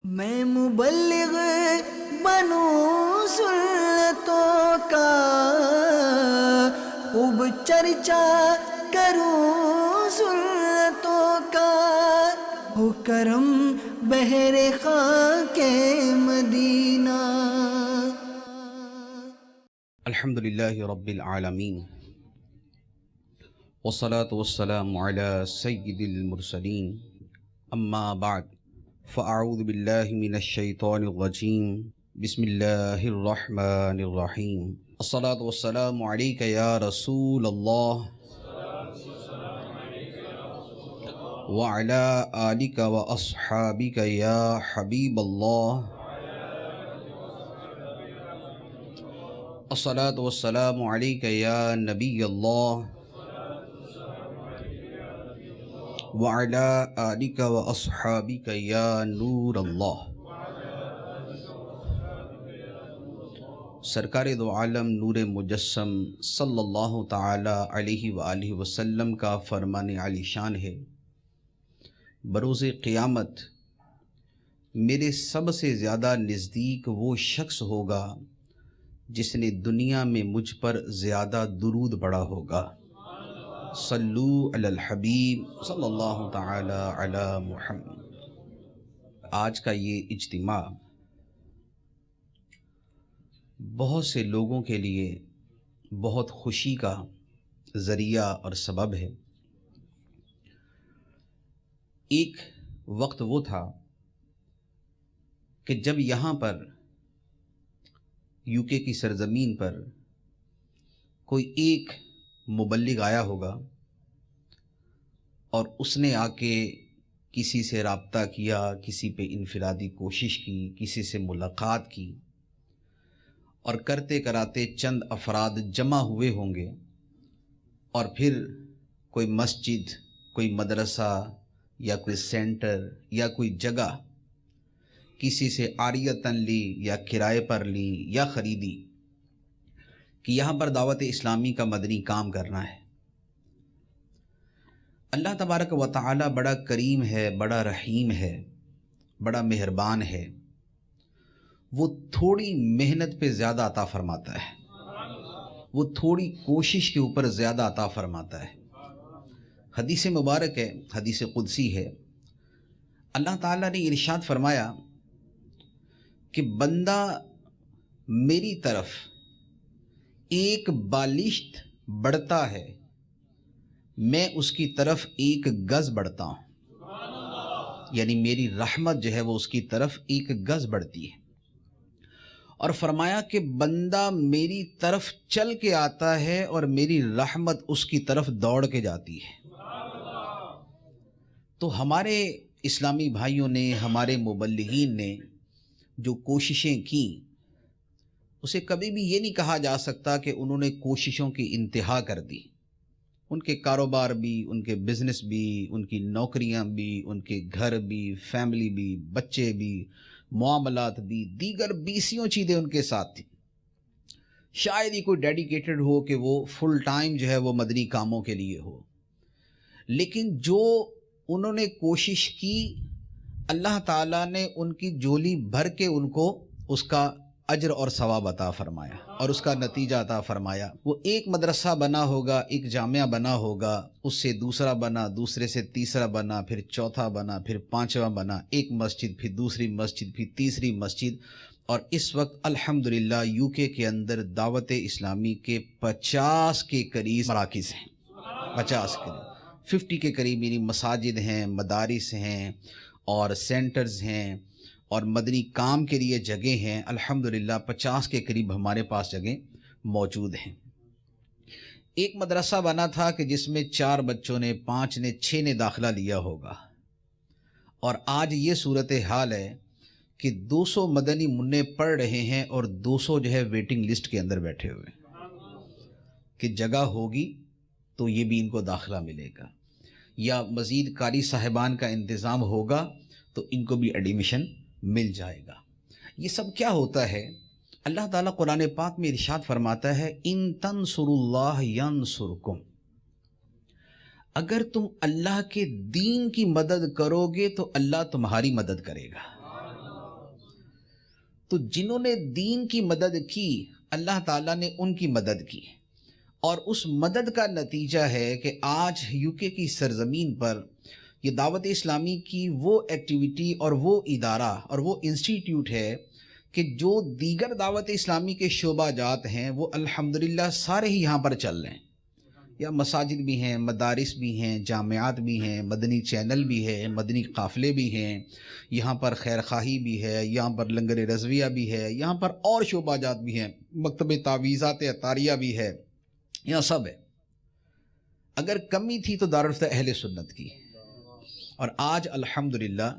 میں مبلغ بنوں سنتوں کا، خوب چرچا کروں سنتوں کا، ہو کرم بہر خاک مدینہ۔ الحمدللہ رب العالمین، والصلاة والسلام علی سید المرسلین، اما بعد فاعوذ باللہ من الشیطان الرجیم، بسم اللہ الرحمن الرحیم۔ الصلاة والسلام علیک یا رسول اللہ، وعلی آلک واصحابک یا حبیب اللہ۔ الصلاة والسلام علیک یا نبی اللہ، وعلی آلک واصحابک یا نور اللہ۔ سرکار دو عالم نور مجسم صلی اللہ تعالی علیہ وآلہ وسلم کا فرمان عالی شان ہے، بروز قیامت میرے سب سے زیادہ نزدیک وہ شخص ہوگا جس نے دنیا میں مجھ پر زیادہ درود پڑھا ہوگا۔ صلو علی الحبیب صلی اللہ تعالی علی محمد۔ آج کا یہ اجتماع بہت سے لوگوں کے لیے بہت خوشی کا ذریعہ اور سبب ہے۔ ایک وقت وہ تھا کہ جب یہاں پر UK کی سرزمین پر کوئی ایک مبلغ آیا ہوگا اور اس نے آ کے کسی سے رابطہ کیا، کسی پہ انفرادی کوشش کی، کسی سے ملاقات کی، اور کرتے کراتے چند افراد جمع ہوئے ہوں گے، اور پھر کوئی مسجد، کوئی مدرسہ یا کوئی سینٹر یا کوئی جگہ کسی سے عاریتاً لی یا کرائے پر لی یا خریدی کہ یہاں پر دعوت اسلامی کا مدنی کام کرنا ہے۔ اللہ تبارک و تعالی بڑا کریم ہے، بڑا رحیم ہے، بڑا مہربان ہے، وہ تھوڑی محنت پہ زیادہ عطا فرماتا ہے، وہ تھوڑی کوشش کے اوپر زیادہ عطا فرماتا ہے۔ حدیث مبارک ہے، حدیث قدسی ہے، اللہ تعالیٰ نے ارشاد فرمایا کہ بندہ میری طرف ایک بالشت بڑھتا ہے، میں اس کی طرف ایک گز بڑھتا ہوں، یعنی میری رحمت جو ہے وہ اس کی طرف ایک گز بڑھتی ہے۔ اور فرمایا کہ بندہ میری طرف چل کے آتا ہے اور میری رحمت اس کی طرف دوڑ کے جاتی ہے۔ تو ہمارے اسلامی بھائیوں نے، ہمارے مبلغین نے جو کوششیں کی، اسے کبھی بھی یہ نہیں کہا جا سکتا کہ انہوں نے کوششوں کی انتہا کر دی۔ ان کے کاروبار بھی، ان کے بزنس بھی، ان کی نوکریاں بھی، ان کے گھر بھی، فیملی بھی، بچے بھی، معاملات بھی، دیگر 20 چیزیں ان کے ساتھ تھیں۔ شاید ہی کوئی ڈیڈیکیٹڈ ہو کہ وہ فل ٹائم جو ہے وہ مدنی کاموں کے لیے ہو، لیکن جو انہوں نے کوشش کی، اللہ تعالیٰ نے ان کی جھولی بھر کے ان کو اس کا اجر اور ثواب عطا فرمایا اور اس کا نتیجہ عطا فرمایا۔ وہ ایک مدرسہ بنا ہوگا، ایک جامعہ بنا ہوگا، اس سے دوسرا بنا، دوسرے سے تیسرا بنا، پھر چوتھا بنا، پھر پانچواں بنا، ایک مسجد، پھر دوسری مسجد، پھر تیسری مسجد، اور اس وقت الحمدللہ UK کے اندر دعوت اسلامی کے 50 کے قریب مراکز ہیں، 50 کے قریب، 50 کے قریب، یعنی مساجد ہیں، مدارس ہیں اور سینٹرز ہیں اور مدنی کام کے لیے جگہ ہیں۔ الحمدللہ 50 کے قریب ہمارے پاس جگہ موجود ہیں۔ ایک مدرسہ بنا تھا کہ جس میں 4 بچوں نے، 5 نے، 6 نے داخلہ لیا ہوگا، اور آج یہ صورتحال ہے کہ 200 مدنی منع پڑھ رہے ہیں اور 200 جو ہے ویٹنگ لسٹ کے اندر بیٹھے ہوئے کہ جگہ ہوگی تو یہ بھی ان کو داخلہ ملے گا، یا مزید قاری صاحبان کا انتظام ہوگا تو ان کو بھی ایڈمیشن مل جائے گا۔ یہ سب کیا ہوتا ہے؟ اللہ تعالیٰ قرآن پاک میں ارشاد فرماتا ہے، ان تنصروا اللہ ینصرکم، اگر تم اللہ کے دین کی مدد کرو گے تو اللہ تمہاری مدد کرے گا۔ تو جنہوں نے دین کی مدد کی اللہ تعالیٰ نے ان کی مدد کی، اور اس مدد کا نتیجہ ہے کہ آج یو کے کی سرزمین پر یہ دعوت اسلامی کی وہ ایکٹیویٹی اور وہ ادارہ اور وہ انسٹیٹیوٹ ہے کہ جو دیگر دعوت اسلامی کے شعبہ جات ہیں وہ الحمدللہ سارے ہی یہاں پر چل رہے ہیں۔ یا مساجد بھی ہیں، مدارس بھی ہیں، جامعات بھی ہیں، مدنی چینل بھی ہے، مدنی قافلے بھی ہیں، یہاں پر خیر خواہی بھی ہے، یہاں پر لنگر رضویہ بھی ہے، یہاں پر اور شعبہ جات بھی ہیں، مکتب تعویذات عطاریہ بھی ہے، یہاں سب ہے۔ اگر کمی تھی تو دارالفتہ اہل سنت کی، اور آج الحمدللہ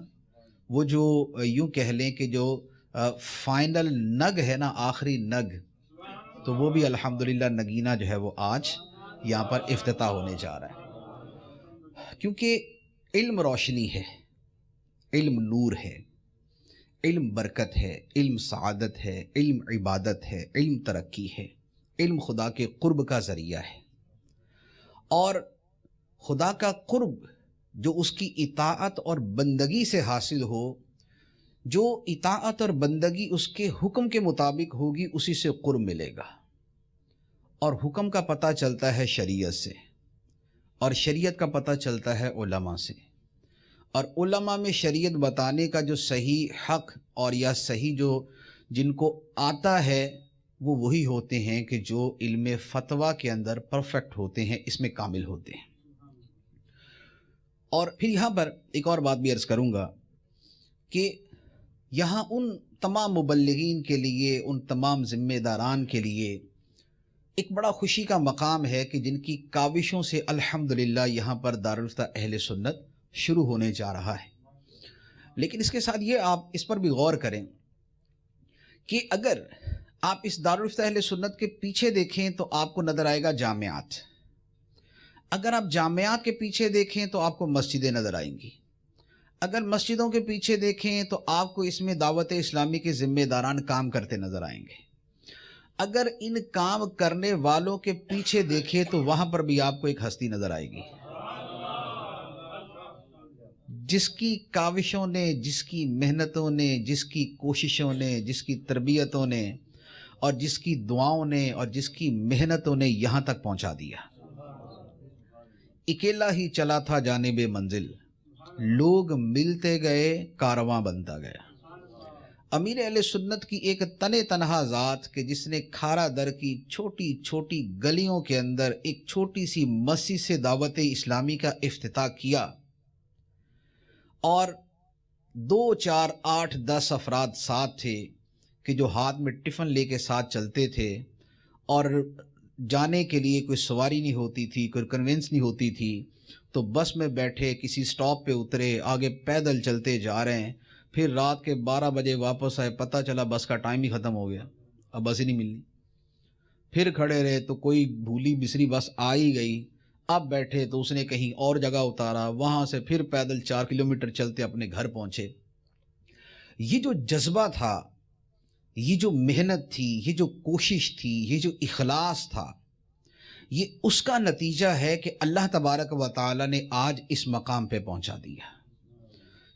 وہ جو یوں کہہ لیں کہ جو فائنل نگ ہے نا، آخری نگ، تو وہ بھی الحمدللہ نگینہ جو ہے وہ آج یہاں پر افتتاح ہونے جا رہا ہے، کیونکہ علم روشنی ہے، علم نور ہے، علم برکت ہے، علم سعادت ہے، علم عبادت ہے، علم ترقی ہے، علم خدا کے قرب کا ذریعہ ہے، اور خدا کا قرب جو اس کی اطاعت اور بندگی سے حاصل ہو، جو اطاعت اور بندگی اس کے حکم کے مطابق ہوگی اسی سے قرب ملے گا، اور حکم کا پتہ چلتا ہے شریعت سے، اور شریعت کا پتہ چلتا ہے علماء سے، اور علماء میں شریعت بتانے کا جو صحیح حق اور یا صحیح جو جن کو آتا ہے وہ وہی ہوتے ہیں کہ جو علم فتویٰ کے اندر پرفیکٹ ہوتے ہیں، اس میں کامل ہوتے ہیں۔ اور پھر یہاں پر ایک اور بات بھی عرض کروں گا کہ یہاں ان تمام مبلغین کے لیے، ان تمام ذمہ داران کے لیے ایک بڑا خوشی کا مقام ہے کہ جن کی کاوشوں سے الحمدللہ یہاں پر دارالفتہ اہل سنت شروع ہونے جا رہا ہے۔ لیکن اس کے ساتھ یہ آپ اس پر بھی غور کریں کہ اگر آپ اس دارالفتہ اہل سنت کے پیچھے دیکھیں تو آپ کو نظر آئے گا جامعات، اگر آپ جامعات کے پیچھے دیکھیں تو آپ کو مسجدیں نظر آئیں گی، اگر مسجدوں کے پیچھے دیکھیں تو آپ کو اس میں دعوت اسلامی کے ذمہ داران کام کرتے نظر آئیں گے، اگر ان کام کرنے والوں کے پیچھے دیکھیں تو وہاں پر بھی آپ کو ایک ہستی نظر آئے گی جس کی کاوشوں نے، جس کی محنتوں نے، جس کی کوششوں نے، جس کی تربیتوں نے، اور جس کی دعاؤں نے، اور جس کی محنتوں نے یہاں تک پہنچا دیا۔ اکیلا ہی چلا تھا جانب منزل، لوگ ملتے گئے، کارواں بنتا گیا۔ امیر اہل سنت کی ایک تنے تنہا ذات کہ جس نے کھارا در کی چھوٹی چھوٹی گلیوں کے اندر ایک چھوٹی سی مسجد سے دعوت اسلامی کا افتتاح کیا، اور 2 4 8 10 افراد ساتھ تھے کہ جو ہاتھ میں ٹفن لے کے ساتھ چلتے تھے، اور جانے کے لیے کوئی سواری نہیں ہوتی تھی، کوئی کنوینس نہیں ہوتی تھی، تو بس میں بیٹھے، کسی سٹاپ پہ اترے، آگے پیدل چلتے جا رہے ہیں، پھر رات کے 12 بجے واپس آئے، پتہ چلا بس کا ٹائم ہی ختم ہو گیا، اب بس ہی نہیں ملنی، پھر کھڑے رہے تو کوئی بھولی بسری بس آ ہی گئی، اب بیٹھے تو اس نے کہیں اور جگہ اتارا، وہاں سے پھر پیدل 4 کلومیٹر چلتے اپنے گھر پہنچے۔ یہ جو جذبہ تھا، یہ جو محنت تھی، یہ جو کوشش تھی، یہ جو اخلاص تھا، یہ اس کا نتیجہ ہے کہ اللہ تبارک و تعالی نے آج اس مقام پہ پہنچا دیا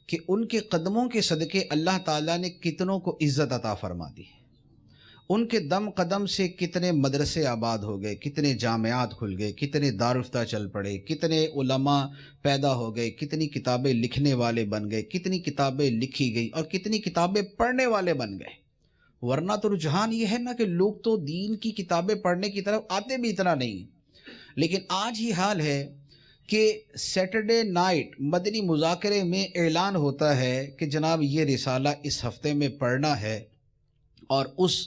کہ ان کے قدموں کے صدقے اللہ تعالیٰ نے کتنوں کو عزت عطا فرما دی، ان کے دم قدم سے کتنے مدرسے آباد ہو گئے، کتنے جامعات کھل گئے، کتنے دارالفتہ چل پڑے، کتنے علماء پیدا ہو گئے، کتنی کتابیں لکھنے والے بن گئے، کتنی کتابیں لکھی گئی، اور کتنی کتابیں پڑھنے والے بن گئے۔ ورنہ تو رجحان یہ ہے نا کہ لوگ تو دین کی کتابیں پڑھنے کی طرف آتے بھی اتنا نہیں، لیکن آج ہی حال ہے کہ سیٹرڈے نائٹ مدنی مذاکرے میں اعلان ہوتا ہے کہ جناب یہ رسالہ اس ہفتے میں پڑھنا ہے، اور اس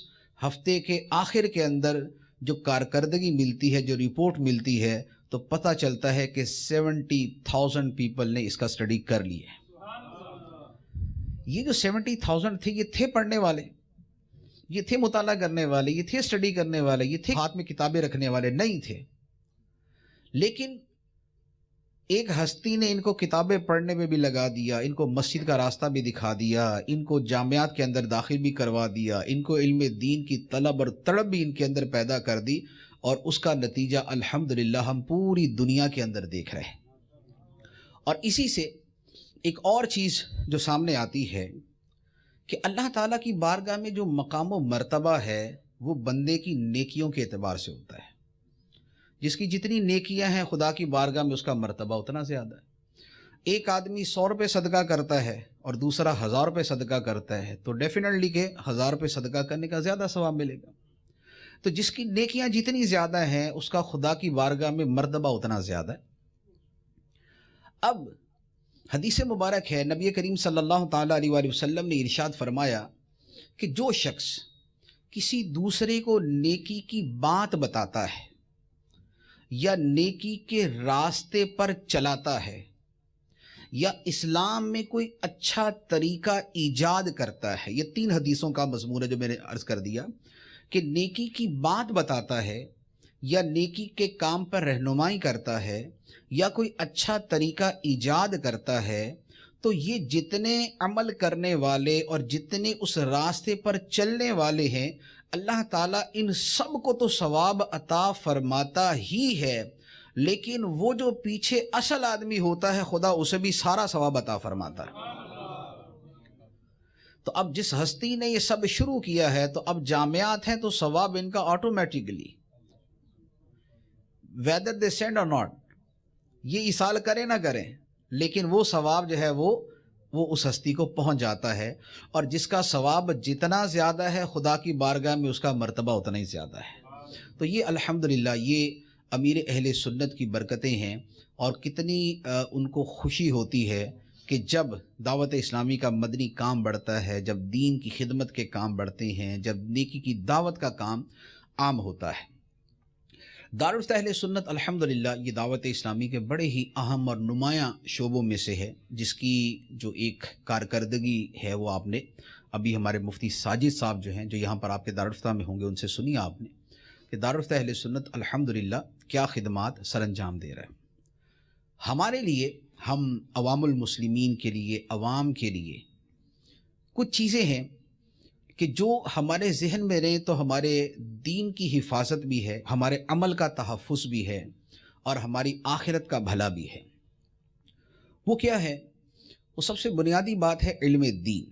ہفتے کے آخر کے اندر جو کارکردگی ملتی ہے، جو رپورٹ ملتی ہے، تو پتہ چلتا ہے کہ 70,000 پیپل نے اس کا اسٹڈی کر لی ہے۔ یہ جو 70,000 تھے، یہ تھے پڑھنے والے، یہ تھے مطالعہ کرنے والے، یہ تھے اسٹڈی کرنے والے، یہ تھے ہاتھ میں کتابیں رکھنے والے نہیں تھے، لیکن ایک ہستی نے ان کو کتابیں پڑھنے میں بھی لگا دیا، ان کو مسجد کا راستہ بھی دکھا دیا، ان کو جامعات کے اندر داخل بھی کروا دیا، ان کو علم دین کی طلب اور تڑپ بھی ان کے اندر پیدا کر دی، اور اس کا نتیجہ الحمدللہ ہم پوری دنیا کے اندر دیکھ رہے ہیں۔ اور اسی سے ایک اور چیز جو سامنے آتی ہے کہ اللہ تعالیٰ کی بارگاہ میں جو مقام و مرتبہ ہے وہ بندے کی نیکیوں کے اعتبار سے ہوتا ہے. جس کی جتنی نیکیاں ہیں خدا کی بارگاہ میں اس کا مرتبہ اتنا زیادہ ہے. ایک آدمی 100 روپے صدقہ کرتا ہے اور دوسرا 1000 روپے صدقہ کرتا ہے تو ڈیفینیٹلی کہ 1000 روپے صدقہ کرنے کا زیادہ ثواب ملے گا. تو جس کی نیکیاں جتنی زیادہ ہیں اس کا خدا کی بارگاہ میں مرتبہ اتنا زیادہ ہے. اب حدیث مبارک ہے، نبی کریم صلی اللہ تعالیٰ علیہ وآلہ وسلم نے ارشاد فرمایا کہ جو شخص کسی دوسرے کو نیکی کی بات بتاتا ہے یا نیکی کے راستے پر چلاتا ہے یا اسلام میں کوئی اچھا طریقہ ایجاد کرتا ہے، یہ 3 حدیثوں کا مضمون ہے جو میں نے عرض کر دیا کہ نیکی کی بات بتاتا ہے یا نیکی کے کام پر رہنمائی کرتا ہے یا کوئی اچھا طریقہ ایجاد کرتا ہے، تو یہ جتنے عمل کرنے والے اور جتنے اس راستے پر چلنے والے ہیں اللہ تعالیٰ ان سب کو تو ثواب عطا فرماتا ہی ہے، لیکن وہ جو پیچھے اصل آدمی ہوتا ہے خدا اسے بھی سارا ثواب عطا فرماتا ہے. تو اب جس ہستی نے یہ سب شروع کیا ہے تو اب جامعات ہیں تو ثواب ان کا automatically whether they send or not، یہ ایصال کریں نہ کریں لیکن وہ ثواب جو ہے وہ اس ہستی کو پہنچ جاتا ہے، اور جس کا ثواب جتنا زیادہ ہے خدا کی بارگاہ میں اس کا مرتبہ اتنا ہی زیادہ ہے. تو یہ الحمدللہ یہ امیر اہل سنت کی برکتیں ہیں، اور کتنی ان کو خوشی ہوتی ہے کہ جب دعوت اسلامی کا مدنی کام بڑھتا ہے، جب دین کی خدمت کے کام بڑھتے ہیں، جب نیکی کی دعوت کا کام عام ہوتا ہے. دارالفتہ اہل سنت الحمدللہ یہ دعوت اسلامی کے بڑے ہی اہم اور نمایاں شعبوں میں سے ہے، جس کی جو ایک کارکردگی ہے وہ آپ نے ابھی ہمارے مفتی ساجد صاحب جو ہیں جو یہاں پر آپ کے دارالفتہ میں ہوں گے ان سے سنی آپ نے کہ دارالفتہ اہل سنت الحمدللہ کیا خدمات سر انجام دے رہے ہیں. ہمارے لیے، ہم عوام المسلمین کے لیے، عوام کے لیے کچھ چیزیں ہیں کہ جو ہمارے ذہن میں رہیں تو ہمارے دین کی حفاظت بھی ہے، ہمارے عمل کا تحفظ بھی ہے، اور ہماری آخرت کا بھلا بھی ہے. وہ کیا ہے؟ وہ سب سے بنیادی بات ہے علم دین.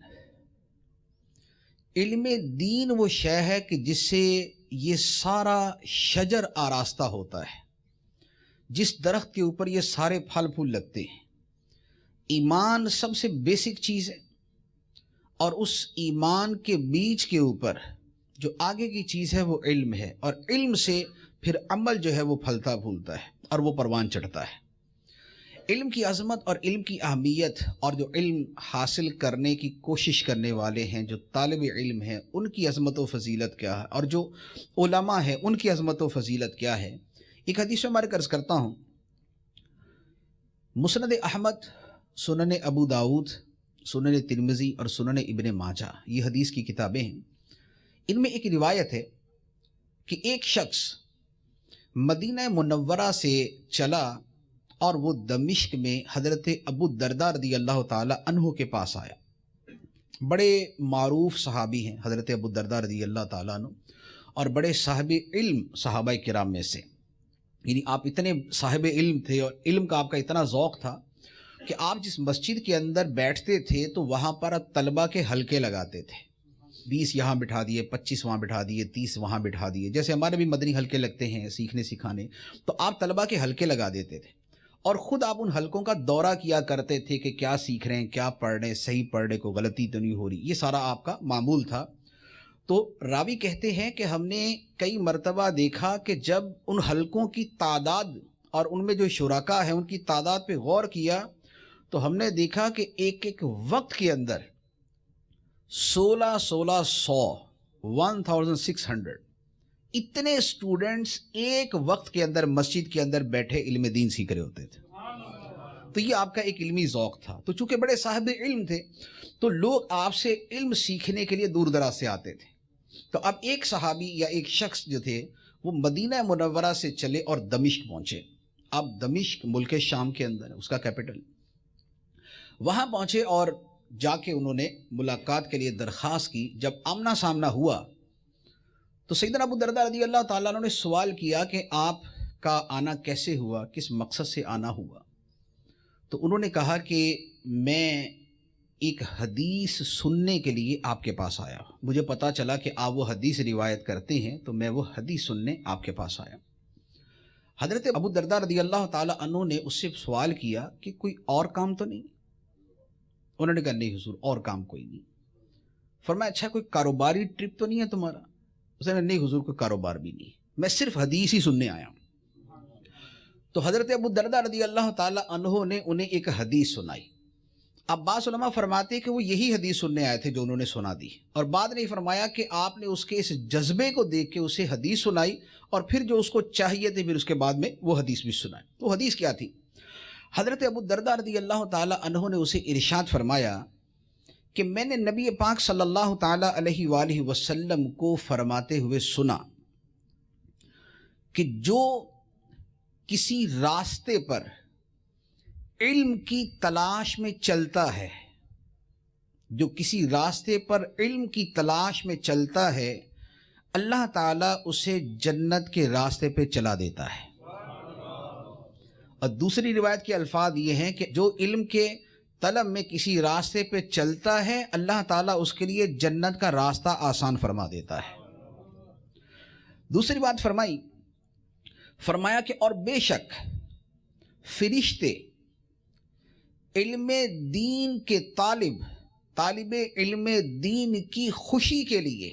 علم دین وہ شے ہے کہ جس سے یہ سارا شجر آراستہ ہوتا ہے، جس درخت کے اوپر یہ سارے پھل پھول لگتے ہیں. ایمان سب سے بیسک چیز ہے، اور اس ایمان کے بیج کے اوپر جو آگے کی چیز ہے وہ علم ہے، اور علم سے پھر عمل جو ہے وہ پھلتا پھولتا ہے اور وہ پروان چڑھتا ہے. علم کی عظمت اور علم کی اہمیت، اور جو علم حاصل کرنے کی کوشش کرنے والے ہیں، جو طالب علم ہیں، ان کی عظمت و فضیلت کیا ہے، اور جو علماء ہیں ان کی عظمت و فضیلت کیا ہے. ایک حدیث میں عرض کرتا ہوں، مسند احمد، سنن ابو داود، سنن ترمذی اور سنن ابن ماجہ، یہ حدیث کی کتابیں ہیں. ان میں ایک روایت ہے کہ ایک شخص مدینہ منورہ سے چلا اور وہ دمشق میں حضرت ابو الدرداء رضی اللہ تعالی عنہ کے پاس آیا. بڑے معروف صحابی ہیں حضرت ابو الدرداء رضی اللہ تعالیٰ عنہ، اور بڑے صاحب علم صحابہ کرام میں سے. یعنی آپ اتنے صاحب علم تھے اور علم کا آپ کا اتنا ذوق تھا کہ آپ جس مسجد کے اندر بیٹھتے تھے تو وہاں پر آپ طلبہ کے حلقے لگاتے تھے. 20 یہاں بٹھا دیے، 25 وہاں بٹھا دیے، 30 وہاں بٹھا دیے. جیسے ہمارے بھی مدنی حلقے لگتے ہیں سیکھنے سکھانے، تو آپ طلبہ کے حلقے لگا دیتے تھے، اور خود آپ ان حلقوں کا دورہ کیا کرتے تھے کہ کیا سیکھ رہے ہیں، کیا پڑھ رہے ہیں، صحیح پڑھ رہے، کوئی غلطی تو نہیں ہو رہی. یہ سارا آپ کا معمول تھا. تو راوی کہتے ہیں کہ ہم نے کئی مرتبہ دیکھا کہ جب ان حلقوں کی تعداد اور ان میں جو شرکاء ہیں ان کی تعداد پہ غور کیا تو ہم نے دیکھا کہ ایک ایک وقت کے اندر 1600 اتنے اسٹوڈنٹس ایک وقت کے اندر مسجد کے اندر بیٹھے علم دین سیکھ رہے ہوتے تھے. تو یہ آپ کا ایک علمی ذوق تھا. تو چونکہ بڑے صاحب علم تھے تو لوگ آپ سے علم سیکھنے کے لیے دور دراز سے آتے تھے. تو اب ایک صحابی یا ایک شخص جو تھے وہ مدینہ منورہ سے چلے اور دمشق پہنچے. اب دمشق ملک شام کے اندر ہے، اس کا کیپٹل. وہاں پہنچے اور جا کے انہوں نے ملاقات کے لیے درخواست کی. جب آمنا سامنا ہوا تو سیدنا ابو الدرداء رضی اللہ تعالیٰ عنہ نے سوال کیا کہ آپ کا آنا کیسے ہوا، کس مقصد سے آنا ہوا. تو انہوں نے کہا کہ میں ایک حدیث سننے کے لیے آپ کے پاس آیا. مجھے پتا چلا کہ آپ وہ حدیث روایت کرتے ہیں، تو میں وہ حدیث سننے آپ کے پاس آیا. حضرت ابو الدرداء رضی اللہ تعالی عنہ نے اس سے سوال کیا کہ کوئی اور کام تو نہیں؟ انہوں نے کہا نہیں حضور، اور کام کوئی نہیں. فرمایا اچھا کوئی کاروباری ٹرپ تو نہیں ہے تمہارا؟ اس نے نہیں حضور، کوئی کاروبار بھی نہیں، میں صرف حدیث ہی سننے آیا ہوں. تو حضرت ابو الدرداء رضی اللہ تعالی عنہ نے انہیں ایک حدیث سنائی. اب بعض علماء فرماتے ہیں کہ وہ یہی حدیث سننے آئے تھے جو انہوں نے سنا دی، اور بعد نے فرمایا کہ آپ نے اس کے اس جذبے کو دیکھ کے اسے حدیث سنائی، اور پھر جو اس کو چاہیے تھے پھر اس کے بعد میں وہ حدیث بھی سنائی. تو حدیث کیا تھی؟ حضرت ابو الدرداء رضی اللہ تعالی عنہ نے اسے ارشاد فرمایا کہ میں نے نبی پاک صلی اللہ تعالی علیہ وآلہ وسلم کو فرماتے ہوئے سنا کہ جو کسی راستے پر علم کی تلاش میں چلتا ہے، جو کسی راستے پر علم کی تلاش میں چلتا ہے، اللہ تعالیٰ اسے جنت کے راستے پہ چلا دیتا ہے. اور دوسری روایت کے الفاظ یہ ہیں کہ جو علم کے طلب میں کسی راستے پہ چلتا ہے، اللہ تعالیٰ اس کے لیے جنت کا راستہ آسان فرما دیتا ہے. دوسری بات فرمایا کہ اور بے شک فرشتے علم دین کے طالب علم دین کی خوشی کے لیے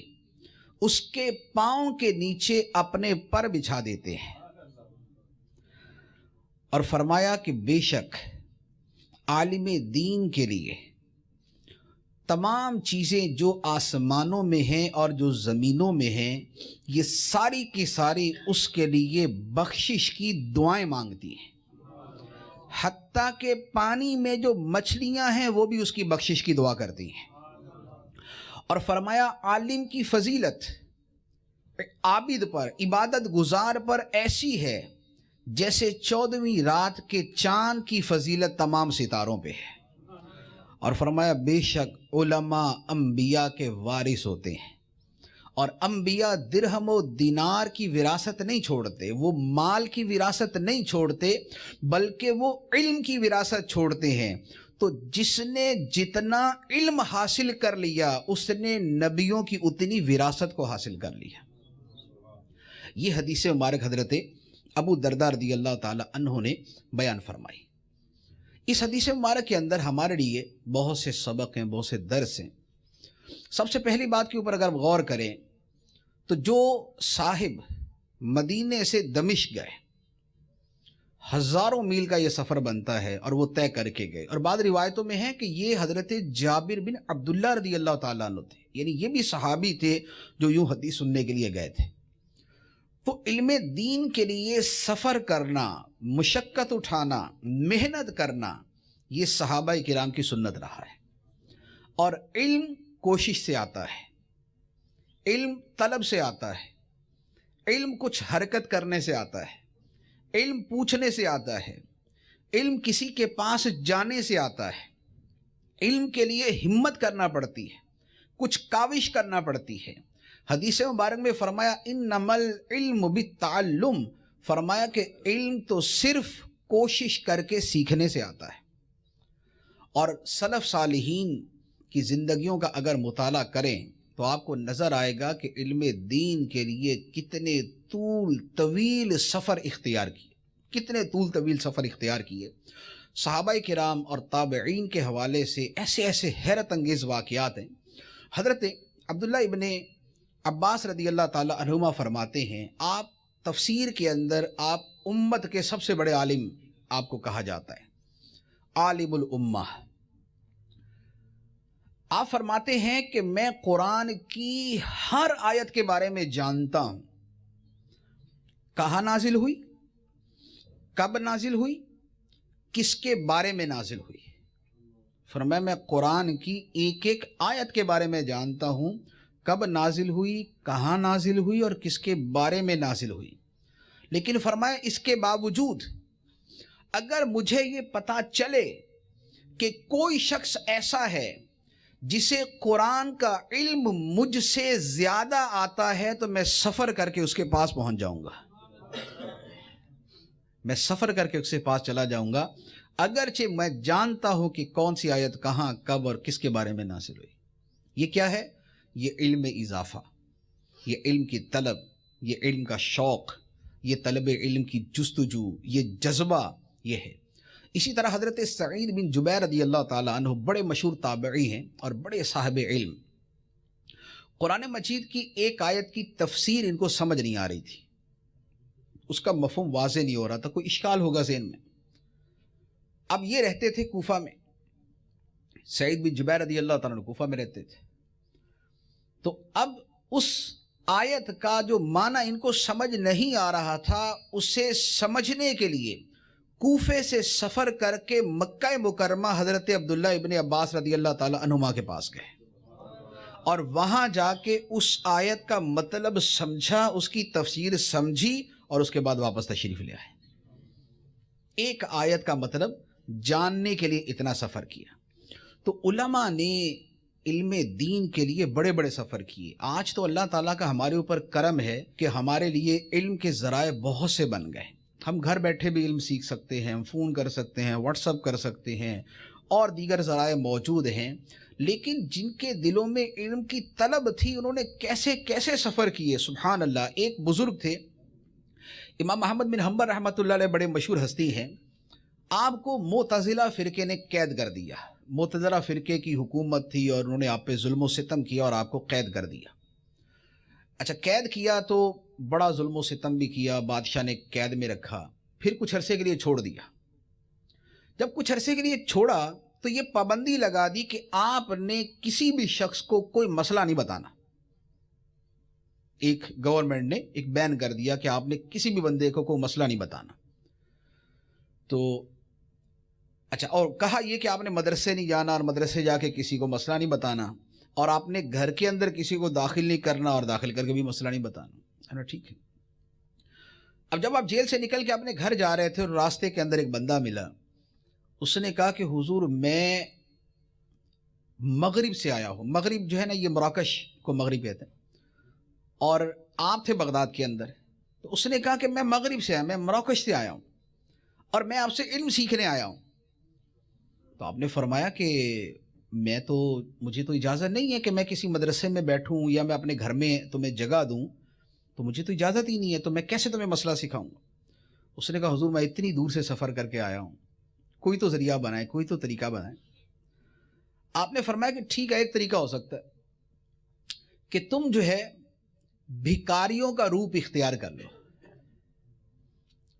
اس کے پاؤں کے نیچے اپنے پر بچھا دیتے ہیں. اور فرمایا کہ بے شک عالم دین کے لیے تمام چیزیں جو آسمانوں میں ہیں اور جو زمینوں میں ہیں، یہ ساری کی ساری اس کے لیے بخشش کی دعائیں مانگتی ہیں. حتیٰ کہ پانی میں جو مچھلیاں ہیں وہ بھی اس کی بخشش کی دعا کرتی ہیں. اور فرمایا عالم کی فضیلت عابد پر، عبادت گزار پر ایسی ہے جیسے 14ویں رات کے چاند کی فضیلت تمام ستاروں پہ ہے. اور فرمایا بے شک علماء انبیاء کے وارث ہوتے ہیں، اور انبیاء درہم و دینار کی وراثت نہیں چھوڑتے، وہ مال کی وراثت نہیں چھوڑتے، بلکہ وہ علم کی وراثت چھوڑتے ہیں. تو جس نے جتنا علم حاصل کر لیا اس نے نبیوں کی اتنی وراثت کو حاصل کر لیا. یہ حدیث مبارک حضرت ابو الدرداء رضی اللہ تعالی عنہ نے بیان فرمائی. اس حدیث مبارک کے اندر ہمارے لیے بہت سے سبق ہیں، بہت سے درس ہیں. سب سے پہلی بات کے اوپر اگر غور کریں تو جو صاحب مدینے سے دمشق گئے، ہزاروں میل کا یہ سفر بنتا ہے اور وہ طے کر کے گئے. اور بعض روایتوں میں ہے کہ یہ حضرت جابر بن عبداللہ رضی اللہ تعالیٰ عنہ تھے، یعنی یہ بھی صحابی تھے جو یوں حدیث سننے کے لیے گئے تھے. تو علم دین کے لیے سفر کرنا، مشقت اٹھانا، محنت کرنا، یہ صحابہ کرام کی سنت رہا ہے. اور علم کوشش سے آتا ہے، علم طلب سے آتا ہے، علم کچھ حرکت کرنے سے آتا ہے، علم پوچھنے سے آتا ہے، علم کسی کے پاس جانے سے آتا ہے. علم کے لیے ہمت کرنا پڑتی ہے، کچھ کاوش کرنا پڑتی ہے. حدیث مبارک میں فرمایا انما العلم بالتعلم، فرمایا کہ علم تو صرف کوشش کر کے سیکھنے سے آتا ہے. اور سلف صالحین کی زندگیوں کا اگر مطالعہ کریں تو آپ کو نظر آئے گا کہ علم دین کے لیے کتنے طویل سفر اختیار کیے. صحابہ کرام اور تابعین کے حوالے سے ایسے حیرت انگیز واقعات ہیں. حضرت عبداللہ ابن عباس رضی اللہ تعالی عنہما فرماتے ہیں، آپ تفسیر کے اندر آپ امت کے سب سے بڑے عالم آپ کو کہا جاتا ہے، عالم الامہ. آپ فرماتے ہیں کہ میں قرآن کی ہر آیت کے بارے میں جانتا ہوں، کہاں نازل ہوئی، کب نازل ہوئی، کس کے بارے میں نازل ہوئی. فرمایا میں قرآن کی ایک ایک آیت کے بارے میں جانتا ہوں، کب نازل ہوئی، کہاں نازل ہوئی اور کس کے بارے میں نازل ہوئی. لیکن فرمایا اس کے باوجود اگر مجھے یہ پتہ چلے کہ کوئی شخص ایسا ہے جسے قرآن کا علم مجھ سے زیادہ آتا ہے تو میں سفر کر کے اس کے پاس پہنچ جاؤں گا، میں سفر کر کے اس کے پاس چلا جاؤں گا. اگرچہ میں جانتا ہوں کہ کون سی آیت کہاں کب اور کس کے بارے میں نازل ہوئی۔ یہ کیا ہے؟ یہ علم اضافہ، یہ علم کی طلب، یہ علم کا شوق، یہ طلب علم کی جستجو، یہ جذبہ، یہ ہے۔ اسی طرح حضرت سعید بن جبیر رضی اللہ تعالیٰ عنہ بڑے مشہور تابعی ہیں اور بڑے صاحب علم۔ قرآن مجید کی ایک آیت کی تفسیر ان کو سمجھ نہیں آ رہی تھی، اس کا مفہوم واضح نہیں ہو رہا تھا، کوئی اشکال ہوگا ذہن میں۔ اب یہ رہتے تھے کوفہ میں، سعید بن جبیر رضی اللہ تعالیٰ عنہ کوفہ میں رہتے تھے، تو اب اس آیت کا جو معنی ان کو سمجھ نہیں آ رہا تھا، اسے سمجھنے کے لیے کوفے سے سفر کر کے مکہ مکرمہ حضرت عبداللہ ابن عباس رضی اللہ تعالیٰ عنہما کے پاس گئے اور وہاں جا کے اس آیت کا مطلب سمجھا، اس کی تفسیر سمجھی اور اس کے بعد واپس تشریف لے آئے۔ ایک آیت کا مطلب جاننے کے لیے اتنا سفر کیا۔ تو علماء نے علم دین کے لیے بڑے بڑے سفر کیے۔ آج تو اللہ تعالیٰ کا ہمارے اوپر کرم ہے کہ ہمارے لیے علم کے ذرائع بہت سے بن گئے، ہم گھر بیٹھے بھی علم سیکھ سکتے ہیں، ہم فون کر سکتے ہیں، واٹس اپ کر سکتے ہیں اور دیگر ذرائع موجود ہیں، لیکن جن کے دلوں میں علم کی طلب تھی انہوں نے کیسے کیسے سفر کیے، سبحان اللہ۔ ایک بزرگ تھے امام محمد بن حنبل رحمۃ اللہ علیہ، بڑے مشہور ہستی ہیں، آپ کو معتزلہ فرقے نے قید کر دیا۔ معتزلہ فرقے کی حکومت تھی اور انہوں نے آپ پہ ظلم و ستم کیا اور آپ کو قید کر دیا۔ اچھا، قید کیا تو بڑا ظلم و ستم بھی کیا، بادشاہ نے قید میں رکھا، پھر کچھ عرصے کے لیے چھوڑ دیا۔ جب کچھ عرصے کے لیے چھوڑا تو یہ پابندی لگا دی کہ آپ نے کسی بھی شخص کو کوئی مسئلہ نہیں بتانا۔ ایک گورنمنٹ نے ایک بین کر دیا کہ آپ نے کسی بھی بندے کو کوئی مسئلہ نہیں بتانا۔ تو اچھا، اور کہا یہ کہ آپ نے مدرسے نہیں جانا اور مدرسے جا کے کسی کو مسئلہ نہیں بتانا، اور آپ نے گھر کے اندر کسی کو داخل نہیں کرنا اور داخل کر کے بھی مسئلہ نہیں بتانا، ہے نا؟ ٹھیک ہے۔ اب جب آپ جیل سے نکل کے اپنے گھر جا رہے تھے اور راستے کے اندر ایک بندہ ملا، اس نے کہا کہ حضور میں مغرب سے آیا ہوں۔ مغرب جو ہے نا، یہ مراکش کو مغرب کہتے ہیں، اور آپ تھے بغداد کے اندر، تو اس نے کہا کہ میں مغرب سے آیا، میں مراکش سے آیا ہوں اور میں آپ سے علم سیکھنے آیا ہوں۔ تو آپ نے فرمایا کہ مجھے تو اجازت نہیں ہے کہ میں کسی مدرسے میں بیٹھوں یا میں اپنے گھر میں تمہیں جگہ دوں، تو مجھے تو اجازت ہی نہیں ہے، تو میں کیسے تمہیں مسئلہ سکھاؤں گا؟ اس نے کہا حضور میں اتنی دور سے سفر کر کے آیا ہوں، کوئی تو ذریعہ بنائے، کوئی تو طریقہ بنائے۔ آپ نے فرمایا کہ ٹھیک ہے، ایک طریقہ ہو سکتا ہے کہ تم جو ہے بھکاریوں کا روپ اختیار کر لو،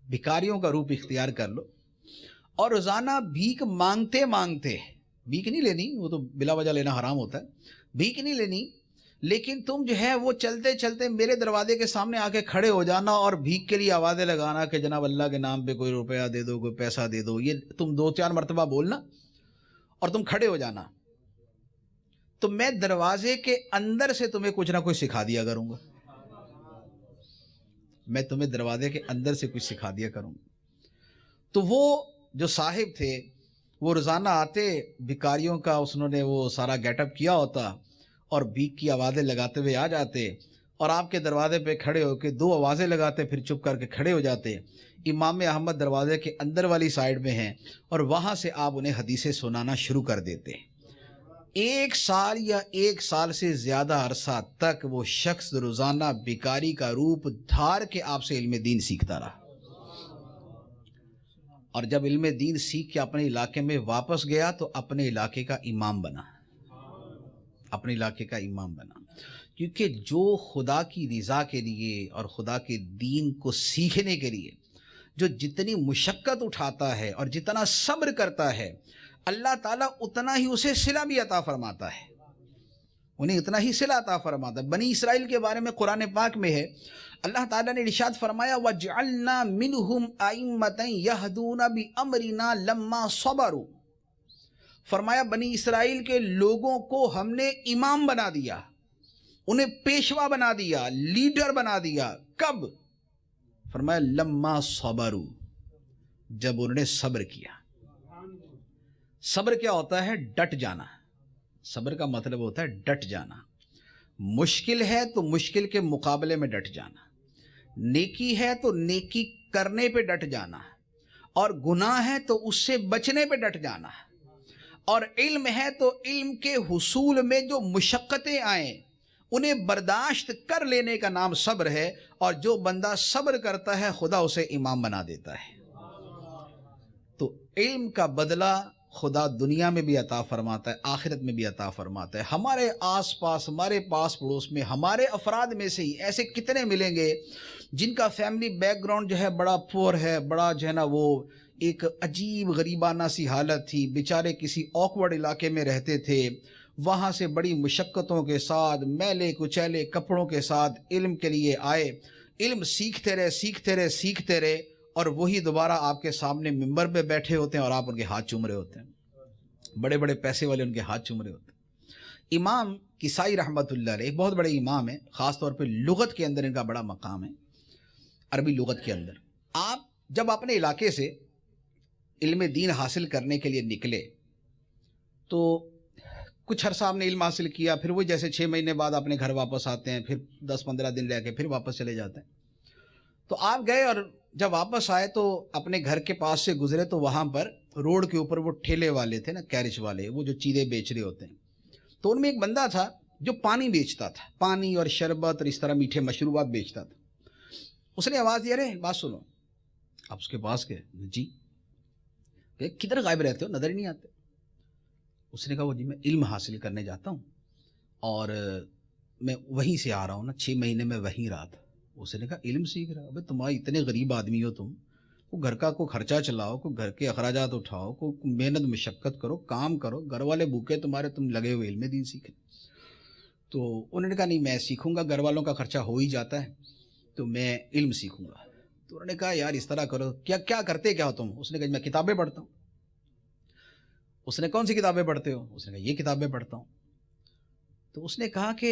بھکاریوں کا روپ اختیار کر لو اور روزانہ بھیک مانگتے مانگتے، بھیک نہیں لینی، وہ تو بلا وجہ لینا حرام ہوتا ہے، بھیک نہیں لینی، لیکن تم جو ہے وہ چلتے چلتے میرے دروازے کے سامنے آ کے کھڑے ہو جانا اور بھیک کے لیے آوازیں لگانا کہ جناب اللہ کے نام پہ کوئی روپیہ دے دو، کوئی پیسہ دے دو، یہ تم 2-4 مرتبہ بولنا اور تم کھڑے ہو جانا، تو میں دروازے کے اندر سے تمہیں کچھ نہ کچھ سکھا دیا کروں گا، میں تمہیں دروازے کے اندر سے کچھ سکھا دیا کروں گا۔ تو وہ جو صاحب تھے وہ روزانہ آتے، بھکاریوں کا انہوں نے وہ سارا گیٹ اپ کیا ہوتا اور بھیک کی آوازیں لگاتے ہوئے آ جاتے اور آپ کے دروازے پہ کھڑے ہو کے 2 آوازیں لگاتے، پھر چپ کر کے کھڑے ہو جاتے۔ امام احمد دروازے کے اندر والی سائیڈ میں ہیں اور وہاں سے آپ انہیں حدیثیں سنانا شروع کر دیتے۔ 1 سال یا 1 سال سے زیادہ عرصہ تک وہ شخص روزانہ بھکاری کا روپ دھار کے آپ سے علم دین سیکھتا رہا، اور جب علم دین سیکھ کے اپنے علاقے میں واپس گیا تو اپنے علاقے کا امام بنا، اپنے علاقے کا امام بنا، کیونکہ جو خدا کی رضا کے لیے اور خدا کے دین کو سیکھنے کے لیے جو جتنی مشقت اٹھاتا ہے اور جتنا صبر کرتا ہے، اللہ تعالیٰ اتنا ہی اسے صلہ بھی عطا فرماتا ہے، انہیں اتنا ہی صلہ عطا فرماتا ہے۔ بنی اسرائیل کے بارے میں قرآن پاک میں ہے، اللہ تعالیٰ نے ارشاد فرمایا وَجْعَلْنَا مِنْهُمْ أَئِمَّةً يَهْدُونَ بِأَمْرِنَا لَمَّا صَبَرُوا، فرمایا بنی اسرائیل کے لوگوں کو ہم نے امام بنا دیا، انہیں پیشوا بنا دیا، لیڈر بنا دیا۔ کب؟ فرمایا لَمَّا صَبَرُوا، جب انہوں نے صبر کیا۔ صبر کیا ہوتا ہے؟ ڈٹ جانا۔ صبر کا مطلب ہوتا ہے ڈٹ جانا۔ مشکل ہے تو مشکل کے مقابلے میں ڈٹ جانا، نیکی ہے تو نیکی کرنے پہ ڈٹ جانا، اور گناہ ہے تو اس سے بچنے پہ ڈٹ جانا، اور علم ہے تو علم کے حصول میں جو مشقتیں آئیں انہیں برداشت کر لینے کا نام صبر ہے، اور جو بندہ صبر کرتا ہے خدا اسے امام بنا دیتا ہے۔ تو علم کا بدلہ خدا دنیا میں بھی عطا فرماتا ہے، آخرت میں بھی عطا فرماتا ہے۔ ہمارے آس پاس، ہمارے پاس پڑوس میں، ہمارے افراد میں سے ہی ایسے کتنے ملیں گے جن کا فیملی بیک گراؤنڈ جو ہے بڑا پور ہے، بڑا جو ہے نا وہ ایک عجیب غریبانہ سی حالت تھی، بیچارے کسی آکورڈ علاقے میں رہتے تھے، وہاں سے بڑی مشقتوں کے ساتھ، میلے کچیلے کپڑوں کے ساتھ علم کے لیے آئے، علم سیکھتے رہے، اور وہی دوبارہ آپ کے سامنے ممبر پہ بیٹھے ہوتے ہیں اور آپ ان کے ہاتھ چوم رہے ہوتے ہیں، بڑے بڑے پیسے والے ان کے ہاتھ چوم رہے ہوتے ہیں۔ امام کسائی رحمۃ اللہ علیہ ایک بہت بڑے امام ہیں، خاص طور پہ لغت کے اندر ان کا بڑا مقام ہے، عربی لغت کے اندر۔ آپ جب اپنے علاقے سے علم دین حاصل کرنے کے لیے نکلے تو کچھ عرصہ آپ نے علم حاصل کیا، پھر وہ جیسے 6 مہینے بعد اپنے گھر واپس آتے ہیں، پھر 10-15 دن رہ کے پھر واپس چلے جاتے ہیں۔ تو آپ گئے اور جب واپس آئے تو اپنے گھر کے پاس سے گزرے تو وہاں پر روڈ کے اوپر وہ ٹھیلے والے تھے نا، کیرج والے، وہ جو چیزیں بیچ رہے ہوتے ہیں، تو ان میں ایک بندہ تھا جو پانی بیچتا تھا، پانی اور شربت اور اس طرح میٹھے مشروبات بیچتا تھا۔ اس نے آواز دی، ارے بات سنو، آپ اس کے پاس گئے، جی کدھر غائب رہتے ہو، نظر ہی نہیں آتے۔ اس نے کہا وہ جی میں علم حاصل کرنے جاتا ہوں اور میں وہیں سے آ رہا ہوں نا، 6 مہینے میں وہیں رہا تھا۔ اس نے کہا علم سیکھ رہا، ابے تمہارے اتنے غریب آدمی ہو تم، کو گھر کا کوئی خرچہ چلاؤ، کوئی گھر کے اخراجات اٹھاؤ، کوئی محنت مشقت کرو، کام کرو، گھر والے بھوکے تمہارے، تم لگے ہوئے علم دین سیکھیں۔ تو انہوں نے کہا نہیں میں سیکھوں گا، گھر والوں کا خرچہ ہو ہی جاتا ہے تو میں علم سیکھوں گا۔ تو انہوں نے کہا یار اس طرح کرو، کیا کرتے کیا ہو تم؟ اس نے کہا میں کتابیں پڑھتا ہوں۔ اس نے کون سی کتابیں پڑھتے ہو؟ اس نے کہا یہ کتابیں پڑھتا ہوں۔ تو اس نے کہا کہ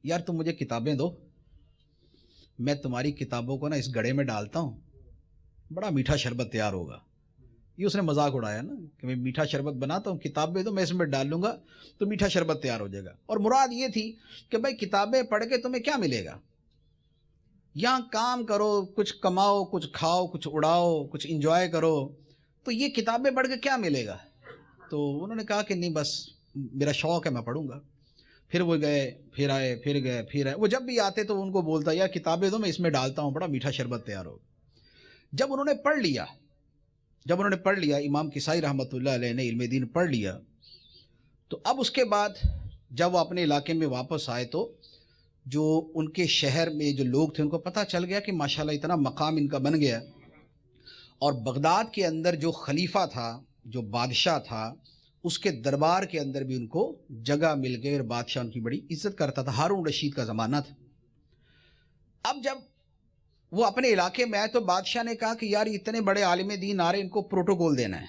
یار تم مجھے کتابیں دو، میں تمہاری کتابوں کو نا اس گڑھے میں ڈالتا ہوں، بڑا میٹھا شربت تیار ہوگا۔ یہ اس نے مذاق اڑایا نا کہ میں میٹھا شربت بناتا ہوں، کتابیں دو میں اس میں ڈال لوں گا تو میٹھا شربت تیار ہو جائے گا۔ اور مراد یہ تھی کہ بھائی کتابیں پڑھ کے تمہیں کیا ملے گا، یہاں کام کرو، کچھ کماؤ، کچھ کھاؤ، کچھ اڑاؤ، کچھ انجوائے کرو، تو یہ کتابیں پڑھ کے کیا ملے گا؟ تو انہوں نے کہا کہ نہیں بس میرا شوق ہے میں پڑھوں گا۔ پھر وہ گئے، پھر آئے، پھر گئے، پھر آئے۔ وہ جب بھی آتے تو ان کو بولتا یا کتابیں دو میں اس میں ڈالتا ہوں، بڑا میٹھا شربت تیار ہوگا۔ جب انہوں نے پڑھ لیا امام کسائی رحمۃ اللہ علیہ نے علم دین پڑھ لیا، تو اب اس کے بعد جب وہ اپنے علاقے میں واپس آئے تو جو ان کے شہر میں جو لوگ تھے ان کو پتہ چل گیا کہ ماشاءاللہ اتنا مقام ان کا بن گیا، اور بغداد کے اندر جو خلیفہ تھا، جو بادشاہ تھا، اس کے دربار کے اندر بھی ان کو جگہ مل گئی اور بادشاہ ان کی بڑی عزت کرتا تھا۔ ہارون رشید کا زمانہ تھا۔ اب جب وہ اپنے علاقے میں آئے تو بادشاہ نے کہا کہ یار اتنے بڑے عالم دین آ رہے، ان کو پروٹوکول دینا ہے،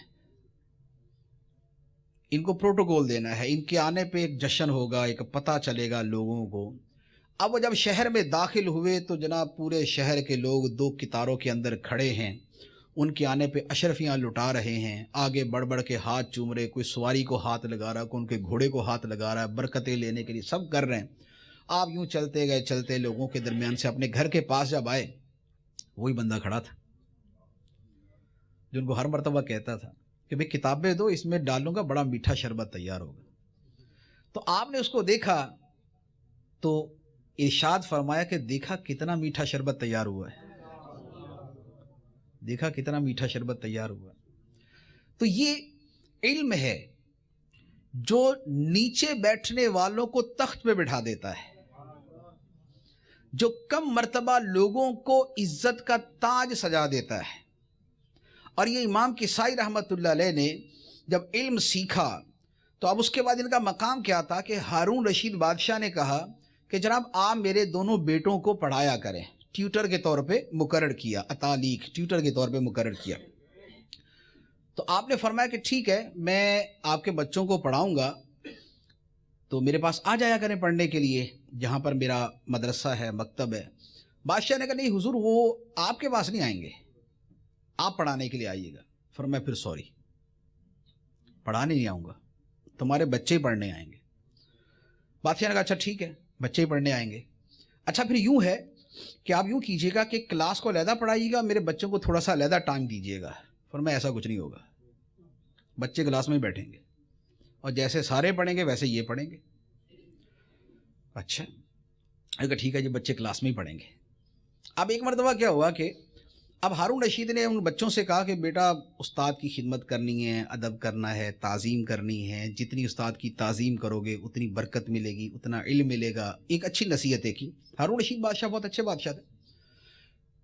ان کو پروٹوکول دینا ہے، ان کے آنے پہ ایک جشن ہوگا، ایک پتہ چلے گا لوگوں کو۔ اب وہ جب شہر میں داخل ہوئے تو جناب پورے شہر کے لوگ 2 قطاروں کے اندر کھڑے ہیں، ان کے آنے پہ اشرفیاں لٹا رہے ہیں، آگے بڑھ بڑھ کے ہاتھ چوم رہے، کوئی سواری کو ہاتھ لگا رہا، کوئی ان کے گھوڑے کو ہاتھ لگا رہا ہے، برکتیں لینے کے لیے سب کر رہے ہیں۔ آپ یوں چلتے گئے، چلتے لوگوں کے درمیان سے اپنے گھر کے پاس جب آئے، وہی بندہ کھڑا تھا جو ان کو ہر مرتبہ کہتا تھا کہ بھئی کتابیں دو اس میں ڈالوں گا، بڑا میٹھا شربت تیار ہوگا۔ تو آپ نے اس کو دیکھا تو ارشاد فرمایا کہ دیکھا کتنا میٹھا شربت تیار ہوا ہے، دیکھا کتنا میٹھا شربت تیار ہوا۔ تو یہ علم ہے جو نیچے بیٹھنے والوں کو تخت پہ بٹھا دیتا ہے، جو کم مرتبہ لوگوں کو عزت کا تاج سجا دیتا ہے۔ اور یہ امام کسائی رحمۃ اللہ علیہ نے جب علم سیکھا تو اب اس کے بعد ان کا مقام کیا تھا کہ ہارون رشید بادشاہ نے کہا کہ جناب آپ میرے دونوں بیٹوں کو پڑھایا کریں، ٹیوٹر کے طور پہ مقرر کیا، اتالیق ٹیوٹر کے طور پہ مقرر کیا۔ تو آپ نے فرمایا کہ ٹھیک ہے میں آپ کے بچوں کو پڑھاؤں گا، تو میرے پاس آ جایا کریں پڑھنے کے لیے، جہاں پر میرا مدرسہ ہے، مکتب ہے۔ بادشاہ نے کہا نہیں حضور وہ آپ کے پاس نہیں آئیں گے، آپ پڑھانے کے لیے آئیے گا۔ فرمایا پھر سوری، پڑھانے نہیں آؤں گا، تمہارے بچے ہی پڑھنے آئیں گے۔ بادشاہ نے کہا اچھا ٹھیک ہے بچے ہی پڑھنے آئیں گے، اچھا پھر یوں ہے کہ آپ یوں کیجیے گا کہ کلاس کو علیحدہ پڑھائیے گا، میرے بچوں کو تھوڑا سا علیحدہ ٹائم دیجیے گا، فرمایا ایسا کچھ نہیں ہوگا، بچے کلاس میں بیٹھیں گے اور جیسے سارے پڑھیں گے ویسے یہ پڑھیں گے۔ اچھا، اگر ٹھیک ہے جی بچے کلاس میں ہی پڑھیں گے۔ اب ایک مرتبہ کیا ہوا کہ اب ہارون رشید نے ان بچوں سے کہا کہ بیٹا استاد کی خدمت کرنی ہے، ادب کرنا ہے، تعظیم کرنی ہے، جتنی استاد کی تعظیم کرو گے اتنی برکت ملے گی، اتنا علم ملے گا۔ ایک اچھی نصیحتیں کی۔ ہارون رشید بادشاہ بہت اچھے بادشاہ تھے۔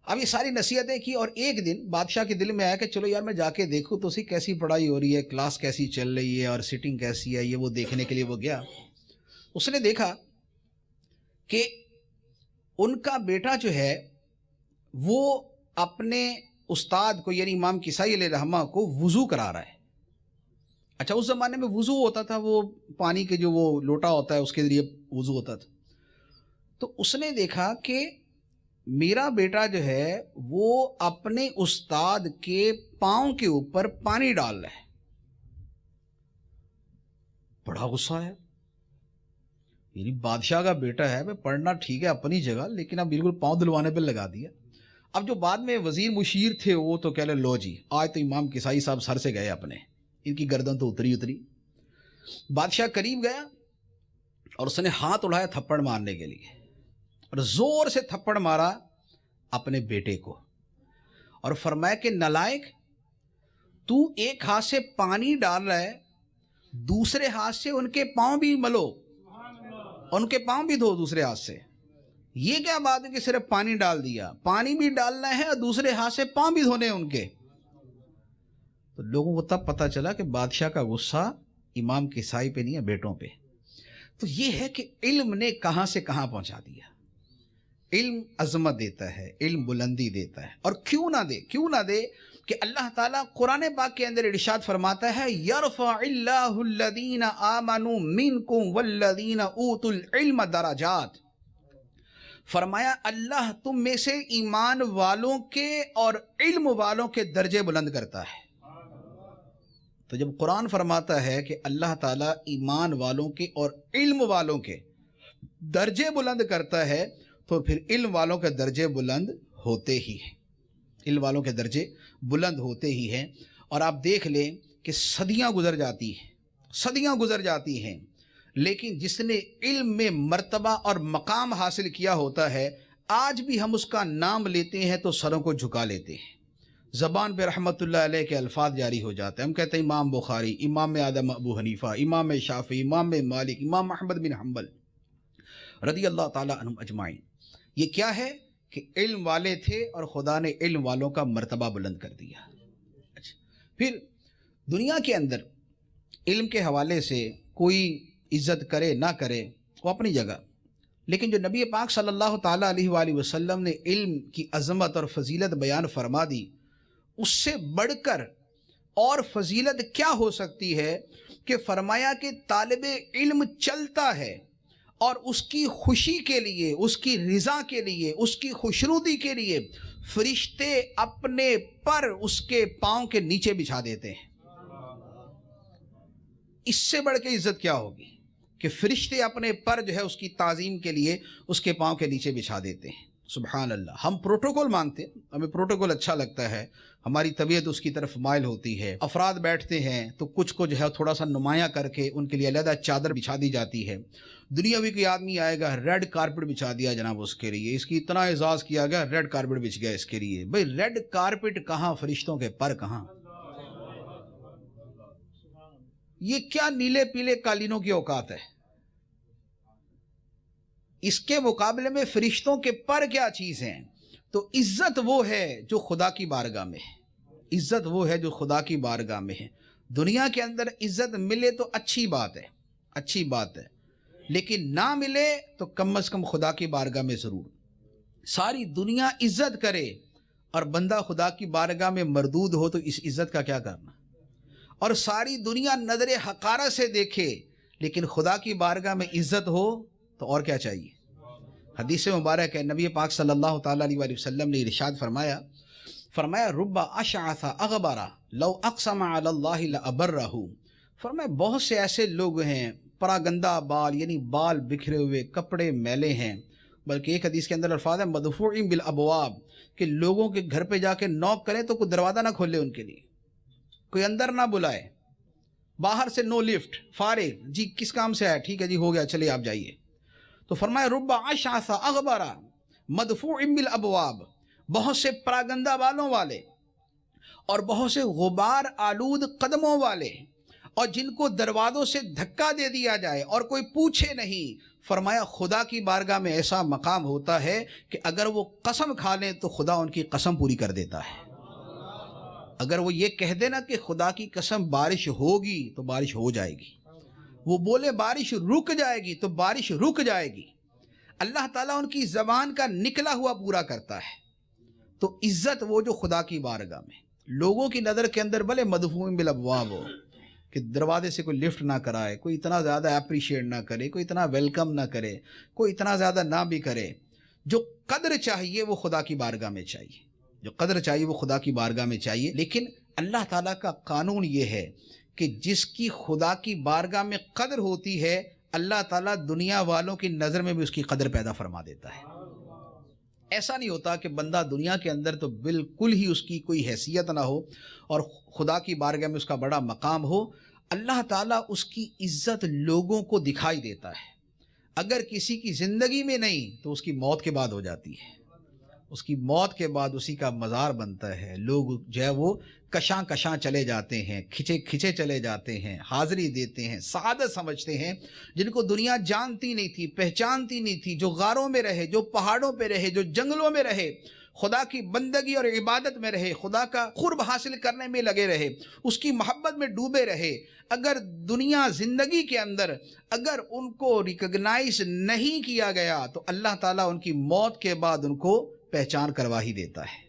اب یہ ساری نصیحتیں کی اور ایک دن بادشاہ کے دل میں آیا کہ چلو یار میں جا کے دیکھوں تو اسی کیسی پڑھائی ہو رہی ہے، کلاس کیسی چل رہی ہے اور سٹنگ کیسی ہے، یہ وہ دیکھنے کے لیے وہ گیا۔ اس نے دیکھا کہ ان کا بیٹا جو ہے وہ اپنے استاد کو یعنی امام کسائی علیہ رحمہ کو وضو کرا رہا ہے۔ اچھا، اس زمانے میں وضو ہوتا تھا وہ پانی کے جو وہ لوٹا ہوتا ہے اس کے ذریعے وضو ہوتا تھا۔ تو اس نے دیکھا کہ میرا بیٹا جو ہے وہ اپنے استاد کے پاؤں کے اوپر پانی ڈال رہا ہے۔ بڑا غصہ ہے، یعنی بادشاہ کا بیٹا ہے، پڑھنا ٹھیک ہے اپنی جگہ، لیکن اب بالکل پاؤں دلوانے پہ لگا دیا۔ اب جو بعد میں وزیر مشیر تھے وہ تو کہہ لے لو جی آج تو امام کسائی صاحب سر سے گئے اپنے، ان کی گردن تو اتری۔ بادشاہ قریب گیا اور اس نے ہاتھ اڑایا تھپڑ مارنے کے لیے اور زور سے تھپڑ مارا اپنے بیٹے کو اور فرمایا کہ نالائق، تو ایک ہاتھ سے پانی ڈال رہا ہے، دوسرے ہاتھ سے ان کے پاؤں بھی ملو، ان کے پاؤں بھی دھو دوسرے ہاتھ سے۔ یہ کیا بات ہے کہ صرف پانی ڈال دیا؟ پانی بھی ڈالنا ہے اور دوسرے ہاتھ سے پاؤں بھی دھونے ان کے۔ تو لوگوں کو تب پتا چلا کہ بادشاہ کا غصہ امام کسائی پہ نہیں ہے، بیٹوں پہ۔ تو یہ ہے کہ علم نے کہاں سے کہاں پہنچا دیا۔ علم عظمت دیتا ہے، علم بلندی دیتا ہے، اور کیوں نہ دے کہ اللہ تعالیٰ قرآن پاک کے اندر ارشاد فرماتا ہے یرفع اللہ الذین آمنوا منکم والذین اوتوا العلم درجات۔ فرمایا اللہ تم میں سے ایمان والوں کے اور علم والوں کے درجے بلند کرتا ہے۔ تو جب قرآن فرماتا ہے کہ اللہ تعالیٰ ایمان والوں کے اور علم والوں کے درجے بلند کرتا ہے تو پھر علم والوں کے درجے بلند ہوتے ہی ہیں، علم والوں کے درجے بلند ہوتے ہی ہیں۔ اور آپ دیکھ لیں کہ صدیاں گزر جاتی ہیں لیکن جس نے علم میں مرتبہ اور مقام حاصل کیا ہوتا ہے آج بھی ہم اس کا نام لیتے ہیں تو سروں کو جھکا لیتے ہیں، زبان پہ رحمت اللہ علیہ کے الفاظ جاری ہو جاتے ہیں۔ ہم کہتے ہیں امام بخاری، امام اعظم ابو حنیفہ، امام شافعی، امام مالک، امام احمد بن حنبل رضی اللہ تعالیٰ عنہم اجمعین۔ یہ کیا ہے کہ علم والے تھے اور خدا نے علم والوں کا مرتبہ بلند کر دیا۔ اچھا، پھر دنیا کے اندر علم کے حوالے سے کوئی عزت کرے نہ کرے وہ اپنی جگہ، لیکن جو نبی پاک صلی اللہ تعالیٰ علیہ وآلہ وسلم نے علم کی عظمت اور فضیلت بیان فرما دی، اس سے بڑھ کر اور فضیلت کیا ہو سکتی ہے کہ فرمایا کہ طالب علم چلتا ہے اور اس کی خوشی کے لیے، اس کی رضا کے لیے، اس کی خوشنودی کے لیے فرشتے اپنے پر اس کے پاؤں کے نیچے بچھا دیتے ہیں۔ اس سے بڑھ کے عزت کیا ہوگی کہ فرشتے اپنے پر جو ہے اس کی تعظیم کے لیے اس کے پاؤں کے نیچے بچھا دیتے ہیں۔ سبحان اللہ۔ ہم پروٹوکول مانتے ہیں، ہمیں پروٹوکول اچھا لگتا ہے، ہماری طبیعت اس کی طرف مائل ہوتی ہے۔ افراد بیٹھتے ہیں تو کچھ کو جو ہے تھوڑا سا نمایاں کر کے ان کے لیے علیحدہ چادر بچھا دی جاتی ہے۔ دنیاوی کوئی آدمی آئے گا، ریڈ کارپٹ بچھا دیا جناب اس کے لیے، اس کی اتنا اعزاز کیا گیا، ریڈ کارپٹ بچھ گیا اس کے لیے۔ بھئی ریڈ کارپٹ کہاں، فرشتوں کے پر کہاں؟ یہ کیا نیلے پیلے قالینوں کی اوقات ہے؟ اس کے مقابلے میں فرشتوں کے پر کیا چیز ہیں؟ تو عزت وہ ہے جو خدا کی بارگاہ میں ہے، عزت وہ ہے جو خدا کی بارگاہ میں ہے۔ دنیا کے اندر عزت ملے تو اچھی بات ہے، اچھی بات ہے، لیکن نہ ملے تو کم از کم خدا کی بارگاہ میں ضرور۔ ساری دنیا عزت کرے اور بندہ خدا کی بارگاہ میں مردود ہو تو اس عزت کا کیا کرنا؟ اور ساری دنیا نظر حقارت سے دیکھے لیکن خدا کی بارگاہ میں عزت ہو تو اور کیا چاہیے؟ حدیث مبارک ہے، نبی پاک صلی اللہ تعالیٰ علیہ وسلم نے ارشاد فرمایا رب اشعث اغبر لو اقسم علی اللہ لابرہ۔ فرمایا بہت سے ایسے لوگ ہیں پراگندہ بال، یعنی بال بکھرے ہوئے، کپڑے میلے ہیں، بلکہ ایک حدیث کے اندر الفاظ ہے مدفوع بالابواب، کہ لوگوں کے گھر پہ جا کے نوک کریں تو کوئی دروازہ نہ کھولے ان کے لیے، کوئی اندر نہ بلائے، باہر سے نو لفٹ، فارغ، جی کس کام سے آیا، ٹھیک ہے جی ہو گیا چلیے آپ جائیے. تو فرمایا رب اشعث اغبر مدفوع بالابواب، بہت سے پراگندہ بالوں والے اور بہت سے غبار آلود قدموں والے، اور جن کو دروازوں سے دھکا دے دیا جائے اور کوئی پوچھے نہیں. فرمایا خدا کی بارگاہ میں ایسا مقام ہوتا ہے کہ اگر وہ قسم کھا لیں تو خدا ان کی قسم پوری کر دیتا ہے. اگر وہ یہ کہہ دینا کہ خدا کی قسم بارش ہوگی تو بارش ہو جائے گی، وہ بولے بارش رک جائے گی تو بارش رک جائے گی. اللہ تعالیٰ ان کی زبان کا نکلا ہوا پورا کرتا ہے. تو عزت وہ جو خدا کی بارگاہ میں لوگوں کی نظر کے اندر بھلے مدفوع بالابواب ہو، کہ دروازے سے کوئی لفٹ نہ کرائے، کوئی اتنا زیادہ اپریشیٹ نہ کرے، کوئی اتنا ویلکم نہ کرے، کوئی اتنا زیادہ نہ بھی کرے. جو قدر چاہیے وہ خدا کی بارگاہ میں چاہیے، جو قدر چاہیے وہ خدا کی بارگاہ میں چاہیے. لیکن اللہ تعالیٰ کا قانون یہ ہے کہ جس کی خدا کی بارگاہ میں قدر ہوتی ہے، اللہ تعالیٰ دنیا والوں کی نظر میں بھی اس کی قدر پیدا فرما دیتا ہے. ایسا نہیں ہوتا کہ بندہ دنیا کے اندر تو بالکل ہی اس کی کوئی حیثیت نہ ہو اور خدا کی بارگاہ میں اس کا بڑا مقام ہو. اللہ تعالیٰ اس کی عزت لوگوں کو دکھائی دیتا ہے. اگر کسی کی زندگی میں نہیں تو اس کی موت کے بعد ہو جاتی ہے. اس کی موت کے بعد اسی کا مزار بنتا ہے. لوگ جو ہے وہ کشاں کشاں چلے جاتے ہیں، کھچے کھچے چلے جاتے ہیں، حاضری دیتے ہیں، سعادت سمجھتے ہیں. جن کو دنیا جانتی نہیں تھی، پہچانتی نہیں تھی، جو غاروں میں رہے، جو پہاڑوں پہ رہے، جو جنگلوں میں رہے، خدا کی بندگی اور عبادت میں رہے، خدا کا قرب حاصل کرنے میں لگے رہے، اس کی محبت میں ڈوبے رہے. اگر دنیا زندگی کے اندر اگر ان کو ریکگنائز نہیں کیا گیا تو اللہ تعالیٰ ان کی موت کے بعد ان کو پہچان کروا ہی دیتا ہے.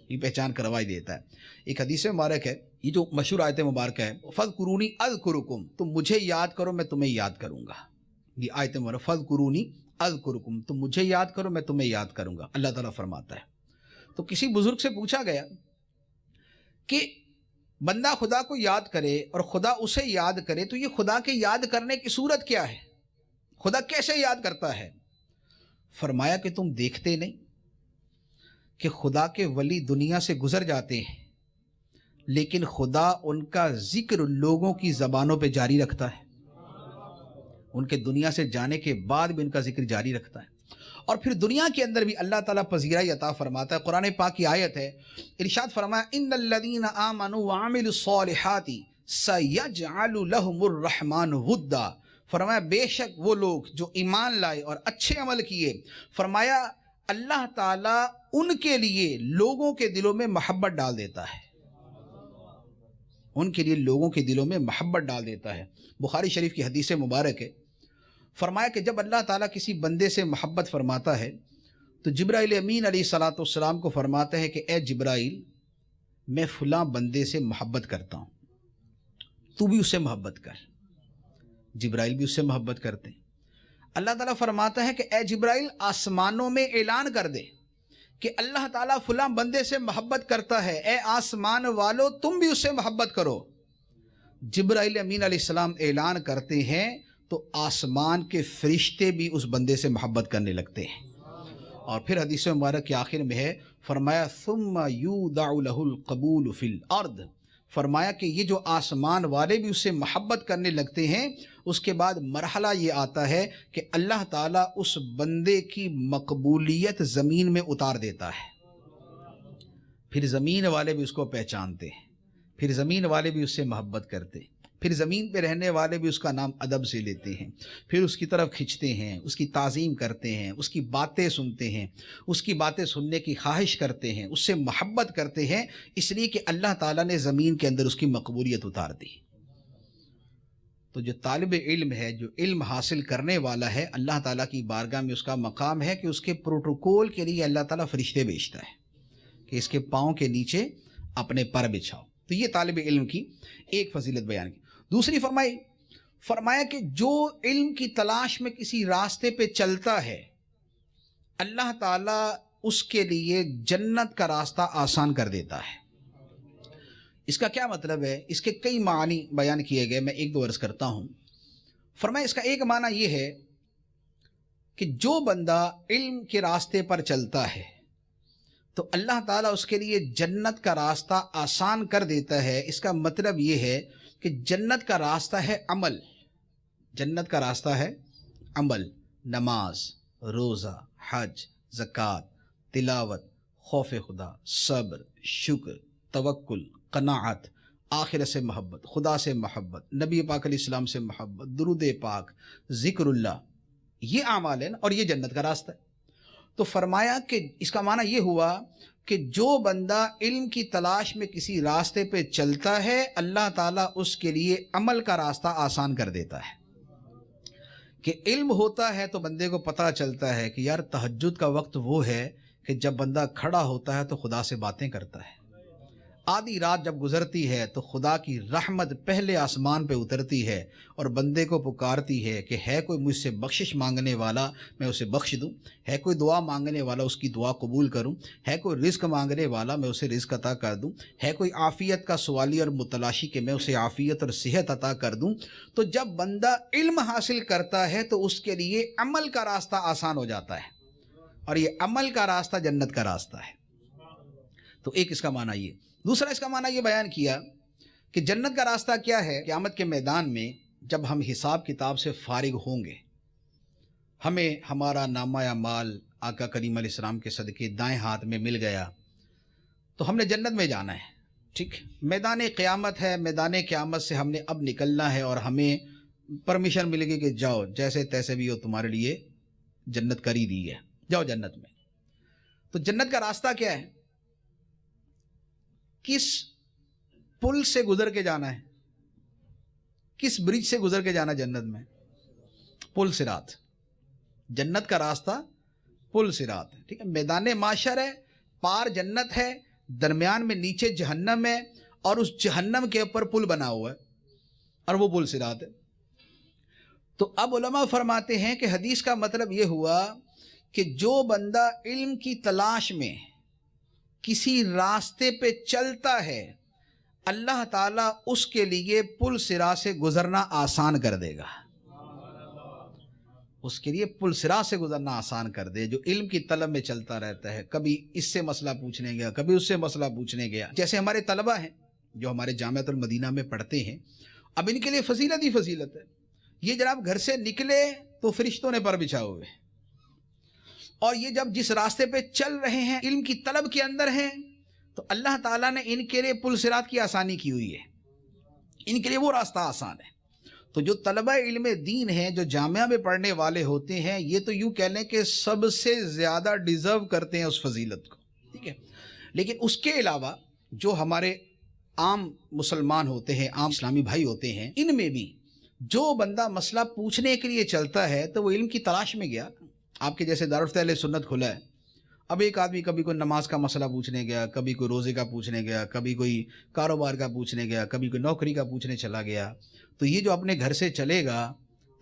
یہ پہچان کروا ہی دیتا ہے. ایک حدیث مبارک ہے، یہ جو مشہور آیت مبارکہ ہے، فَاذْكُرُونِي أَذْكُرُكُمْ، تم مجھے یاد کرو میں تمہیں یاد کروں گا. یہ آیت مبارک فَاذْكُرُونِي أَذْكُرُكُمْ، تم مجھے یاد کرو میں تمہیں یاد کروں گا، اللہ تعالیٰ فرماتا ہے. تو کسی بزرگ سے پوچھا گیا کہ بندہ خدا کو یاد کرے اور خدا اسے یاد کرے تو یہ خدا کے یاد کرنے کی صورت کیا ہے؟ خدا کیسے یاد کرتا ہے؟ فرمایا کہ تم دیکھتے نہیں کہ خدا کے ولی دنیا سے گزر جاتے ہیں لیکن خدا ان کا ذکر لوگوں کی زبانوں پہ جاری رکھتا ہے. ان کے دنیا سے جانے کے بعد بھی ان کا ذکر جاری رکھتا ہے. اور پھر دنیا کے اندر بھی اللہ تعالیٰ پذیرائی عطا فرماتا ہے. قرآن پاک کی آیت ہے، ارشاد فرمایا ان الذین آمنوا وعملوا الصالحات سیجعل لهم الرحمن ودا. فرمایا بے شک وہ لوگ جو ایمان لائے اور اچھے عمل کیے، فرمایا اللہ تعالیٰ ان کے لیے لوگوں کے دلوں میں محبت ڈال دیتا ہے. ان کے لیے لوگوں کے دلوں میں محبت ڈال دیتا ہے. بخاری شریف کی حدیث مبارک ہے، فرمایا کہ جب اللہ تعالیٰ کسی بندے سے محبت فرماتا ہے تو جبرائیل امین علیہ الصلاۃ والسلام کو فرماتا ہے کہ اے جبرائیل میں فلاں بندے سے محبت کرتا ہوں، تو بھی اس سے محبت کر. جبرائیل بھی اس سے محبت کرتے ہیں. اللہ تعالیٰ فرماتا ہے کہ اے جبرائیل آسمانوں میں اعلان کر دے کہ اللہ تعالیٰ فلاں بندے سے محبت کرتا ہے، اے آسمان والو تم بھی اس سے محبت کرو. جبرائیل امین علیہ السلام اعلان کرتے ہیں تو آسمان کے فرشتے بھی اس بندے سے محبت کرنے لگتے ہیں. اور پھر حدیث مبارک کے آخر میں ہے، فرمایا ثم یودع له القبول فی الارض. فرمایا کہ یہ جو آسمان والے بھی اس سے محبت کرنے لگتے ہیں، اس کے بعد مرحلہ یہ آتا ہے کہ اللہ تعالیٰ اس بندے کی مقبولیت زمین میں اتار دیتا ہے. پھر زمین والے بھی اس کو پہچانتے ہیں، پھر زمین والے بھی اس سے محبت کرتے ہیں، پھر زمین پہ رہنے والے بھی اس کا نام ادب سے لیتے ہیں، پھر اس کی طرف کھنچتے ہیں، اس کی تعظیم کرتے ہیں، اس کی باتیں سنتے ہیں، اس کی باتیں سننے کی خواہش کرتے ہیں، اس سے محبت کرتے ہیں، اس لیے کہ اللہ تعالیٰ نے زمین کے اندر اس کی مقبولیت اتار دی. تو جو طالب علم ہے، جو علم حاصل کرنے والا ہے، اللہ تعالیٰ کی بارگاہ میں اس کا مقام ہے کہ اس کے پروٹوکول کے لیے اللہ تعالیٰ فرشتے بھیجتا ہے کہ اس کے پاؤں کے نیچے اپنے پر بچھاؤ. تو یہ طالب علم کی ایک فضیلت بیان کی. دوسری فرمایا کہ جو علم کی تلاش میں کسی راستے پہ چلتا ہے، اللہ تعالیٰ اس کے لیے جنت کا راستہ آسان کر دیتا ہے. اس کا کیا مطلب ہے؟ اس کے کئی معنی بیان کیے گئے، میں ایک دو عرض کرتا ہوں. فرمایا اس کا ایک معنی یہ ہے کہ جو بندہ علم کے راستے پر چلتا ہے تو اللہ تعالیٰ اس کے لیے جنت کا راستہ آسان کر دیتا ہے۔ اس کا مطلب یہ ہے کہ جنت کا راستہ ہے عمل، جنت کا راستہ ہے عمل، نماز، روزہ، حج، زکوٰۃ، تلاوت، خوف خدا، صبر، شکر، توکل، قناعت، آخرت سے محبت، خدا سے محبت، نبی پاک علیہ السلام سے محبت، درود پاک، ذکر اللہ، یہ اعمال ہیں اور یہ جنت کا راستہ ہے۔ تو فرمایا کہ اس کا معنی یہ ہوا کہ جو بندہ علم کی تلاش میں کسی راستے پہ چلتا ہے، اللہ تعالیٰ اس کے لیے عمل کا راستہ آسان کر دیتا ہے۔ کہ علم ہوتا ہے تو بندے کو پتہ چلتا ہے کہ یار تہجد کا وقت وہ ہے کہ جب بندہ کھڑا ہوتا ہے تو خدا سے باتیں کرتا ہے، آدھی رات جب گزرتی ہے تو خدا کی رحمت پہلے آسمان پہ اترتی ہے اور بندے کو پکارتی ہے کہ ہے کوئی مجھ سے بخشش مانگنے والا میں اسے بخش دوں، ہے کوئی دعا مانگنے والا اس کی دعا قبول کروں، ہے کوئی رزق مانگنے والا میں اسے رزق عطا کر دوں، ہے کوئی عافیت کا سوالی اور متلاشی کہ میں اسے عافیت اور صحت عطا کر دوں۔ تو جب بندہ علم حاصل کرتا ہے تو اس کے لیے عمل کا راستہ آسان ہو جاتا ہے، اور یہ عمل کا راستہ جنت کا راستہ ہے۔ تو ایک اس کا معنی یہ۔ دوسرا اس کا معنی یہ بیان کیا کہ جنت کا راستہ کیا ہے۔ قیامت کے میدان میں جب ہم حساب کتاب سے فارغ ہوں گے، ہمیں ہمارا نامہ اعمال آقا کریم علیہ السلام کے صدقے دائیں ہاتھ میں مل گیا تو ہم نے جنت میں جانا ہے، ٹھیک۔ میدان قیامت ہے، میدان قیامت سے ہم نے اب نکلنا ہے اور ہمیں پرمیشن ملے گی کہ جاؤ جیسے تیسے بھی ہو تمہارے لیے جنت کر ہی دی ہے، جاؤ جنت میں۔ تو جنت کا راستہ کیا ہے؟ کس پل سے گزر کے جانا ہے؟ کس برج سے گزر کے جانا جنت میں؟ پل صراط۔ جنت کا راستہ پل صراط ہے، ٹھیک ہے۔ میدان معاشر ہے، پار جنت ہے، درمیان میں نیچے جہنم ہے، اور اس جہنم کے اوپر پل بنا ہوا ہے اور وہ پل صراط ہے۔ تو اب علماء فرماتے ہیں کہ حدیث کا مطلب یہ ہوا کہ جو بندہ علم کی تلاش میں کسی راستے پہ چلتا ہے، اللہ تعالیٰ اس کے لیے پل صراط سے گزرنا آسان کر دے گا، اس کے لیے پل صراط سے گزرنا آسان کر دے۔ جو علم کی طلب میں چلتا رہتا ہے، کبھی اس سے مسئلہ پوچھنے گیا، کبھی اس سے مسئلہ پوچھنے گیا، جیسے ہمارے طلبہ ہیں جو ہمارے جامعۃ المدینہ میں پڑھتے ہیں، اب ان کے لیے فضیلت ہی فضیلت ہے۔ یہ جناب گھر سے نکلے تو فرشتوں نے پر بچھا ہوئے، اور یہ جب جس راستے پہ چل رہے ہیں علم کی طلب کے اندر ہیں تو اللہ تعالیٰ نے ان کے لیے پل صراط کی آسانی کی ہوئی ہے، ان کے لیے وہ راستہ آسان ہے۔ تو جو طلبہ علم دین ہیں، جو جامعہ میں پڑھنے والے ہوتے ہیں، یہ تو یوں کہہ لیں کہ سب سے زیادہ ڈیزرو کرتے ہیں اس فضیلت کو، ٹھیک ہے۔ لیکن اس کے علاوہ جو ہمارے عام مسلمان ہوتے ہیں، عام اسلامی بھائی ہوتے ہیں، ان میں بھی جو بندہ مسئلہ پوچھنے کے لیے چلتا ہے تو وہ علم کی تلاش میں گیا۔ آپ کے جیسے دارالفتہ اہل سنت کھلا ہے، اب ایک آدمی کبھی کوئی نماز کا مسئلہ پوچھنے گیا، کبھی کوئی روزے کا پوچھنے گیا، کبھی کوئی کاروبار کا پوچھنے گیا، کبھی کوئی نوکری کا پوچھنے چلا گیا، تو یہ جو اپنے گھر سے چلے گا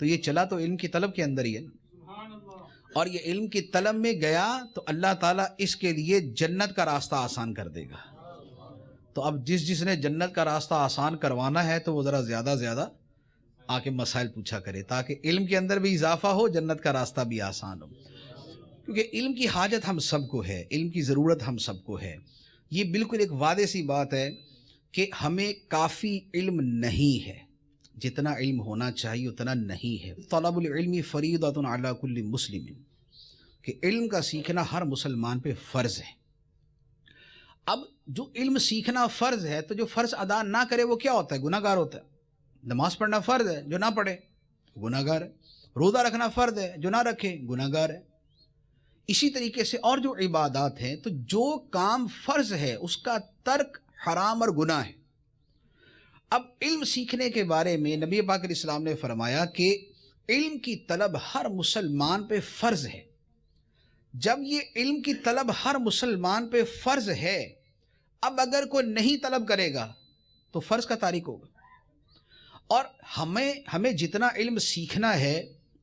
تو یہ چلا تو علم کی طلب کے اندر ہی ہے نا، اور یہ علم کی طلب میں گیا تو اللہ تعالیٰ اس کے لیے جنت کا راستہ آسان کر دے گا۔ تو اب جس نے جنت کا راستہ آسان کروانا ہے تو وہ ذرا زیادہ آ کے مسائل پوچھا کرے، تاکہ علم کے اندر بھی اضافہ ہو، جنت کا راستہ بھی آسان ہو۔ کیونکہ علم کی حاجت ہم سب کو ہے، علم کی ضرورت ہم سب کو ہے۔ یہ بالکل ایک واضح سی بات ہے کہ ہمیں کافی علم نہیں ہے، جتنا علم ہونا چاہیے اتنا نہیں ہے۔ طلب العلم فریضۃ علی کل مسلم، کہ علم کا سیکھنا ہر مسلمان پہ فرض ہے۔ اب جو علم سیکھنا فرض ہے تو جو فرض ادا نہ کرے وہ کیا ہوتا ہے؟ گناہ گار ہوتا ہے۔ نماز پڑھنا فرض ہے، جو نہ پڑھے گناہ گار ہے۔ روزہ رکھنا فرض ہے، جو نہ رکھے گناہ گار ہے۔ اسی طریقے سے اور جو عبادات ہیں، تو جو کام فرض ہے اس کا ترک حرام اور گناہ ہے۔ اب علم سیکھنے کے بارے میں نبی پاک علیہ السلام نے فرمایا کہ علم کی طلب ہر مسلمان پہ فرض ہے۔ جب یہ علم کی طلب ہر مسلمان پہ فرض ہے، اب اگر کوئی نہیں طلب کرے گا تو فرض کا تارک ہوگا۔ اور ہمیں جتنا علم سیکھنا ہے